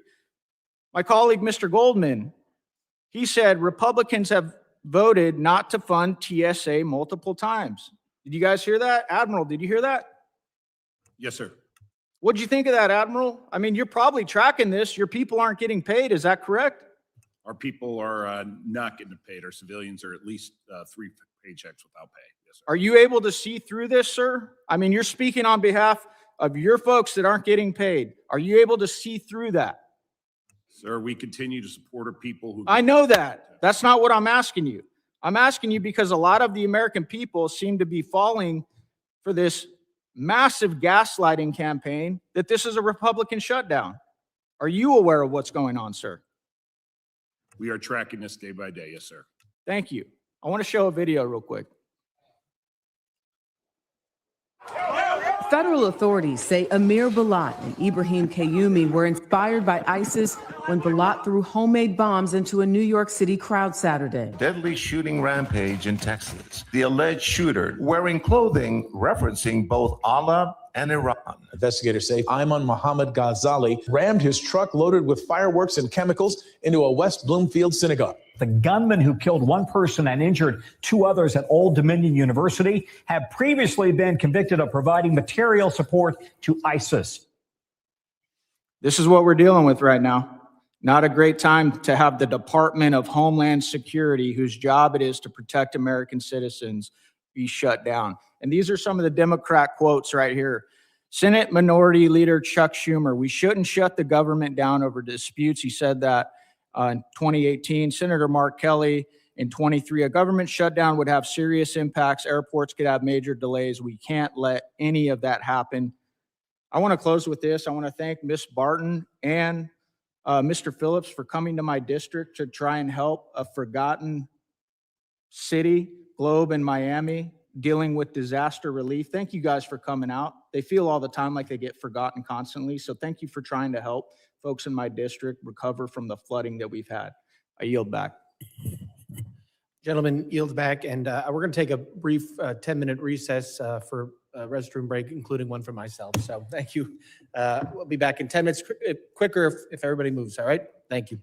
My colleague, Mr. Goldman, he said Republicans have voted not to fund TSA multiple times. Did you guys hear that? Admiral, did you hear that? Yes, sir. What'd you think of that, Admiral? I mean, you're probably tracking this. Your people aren't getting paid. Is that correct? Our people are not getting paid. Our civilians are at least 3 paychecks without pay. Yes, sir. Are you able to see through this, sir? I mean, you're speaking on behalf of your folks that aren't getting paid. Are you able to see through that? Sir, we continue to support our people who. I know that. That's not what I'm asking you. I'm asking you because a lot of the American people seem to be falling for this massive gaslighting campaign that this is a Republican shutdown. Are you aware of what's going on, sir? We are tracking this day by day. Yes, sir. Thank you. I want to show a video real quick. Federal authorities say Amir Balat and Ibrahim Kayumi were inspired by ISIS when Balat threw homemade bombs into a New York City crowd Saturday. Deadly shooting rampage in Texas. The alleged shooter wearing clothing referencing both Allah and Iran. Investigators say Ayman Muhammad Ghazali rammed his truck loaded with fireworks and chemicals into a West Bloomfield synagogue. The gunman who killed one person and injured 2 others at Old Dominion University have previously been convicted of providing material support to ISIS. This is what we're dealing with right now. Not a great time to have the Department of Homeland Security, whose job it is to protect American citizens, be shut down. And these are some of the Democrat quotes right here. Senate Minority Leader Chuck Schumer, we shouldn't shut the government down over disputes. He said that in 2018. Senator Mark Kelly in 23, a government shutdown would have serious impacts. Airports could have major delays. We can't let any of that happen. I want to close with this. I want to thank Ms. Barton and Mr. Phillips for coming to my district to try and help a forgotten city, Globe, in Miami, dealing with disaster relief. Thank you guys for coming out. They feel all the time like they get forgotten constantly. So thank you for trying to help folks in my district recover from the flooding that we've had. I yield back. Gentlemen, yield back, and we're going to take a brief 10-minute recess for a restroom break, including one for myself. So thank you. We'll be back in 10 minutes, quicker if everybody moves, all right? Thank you.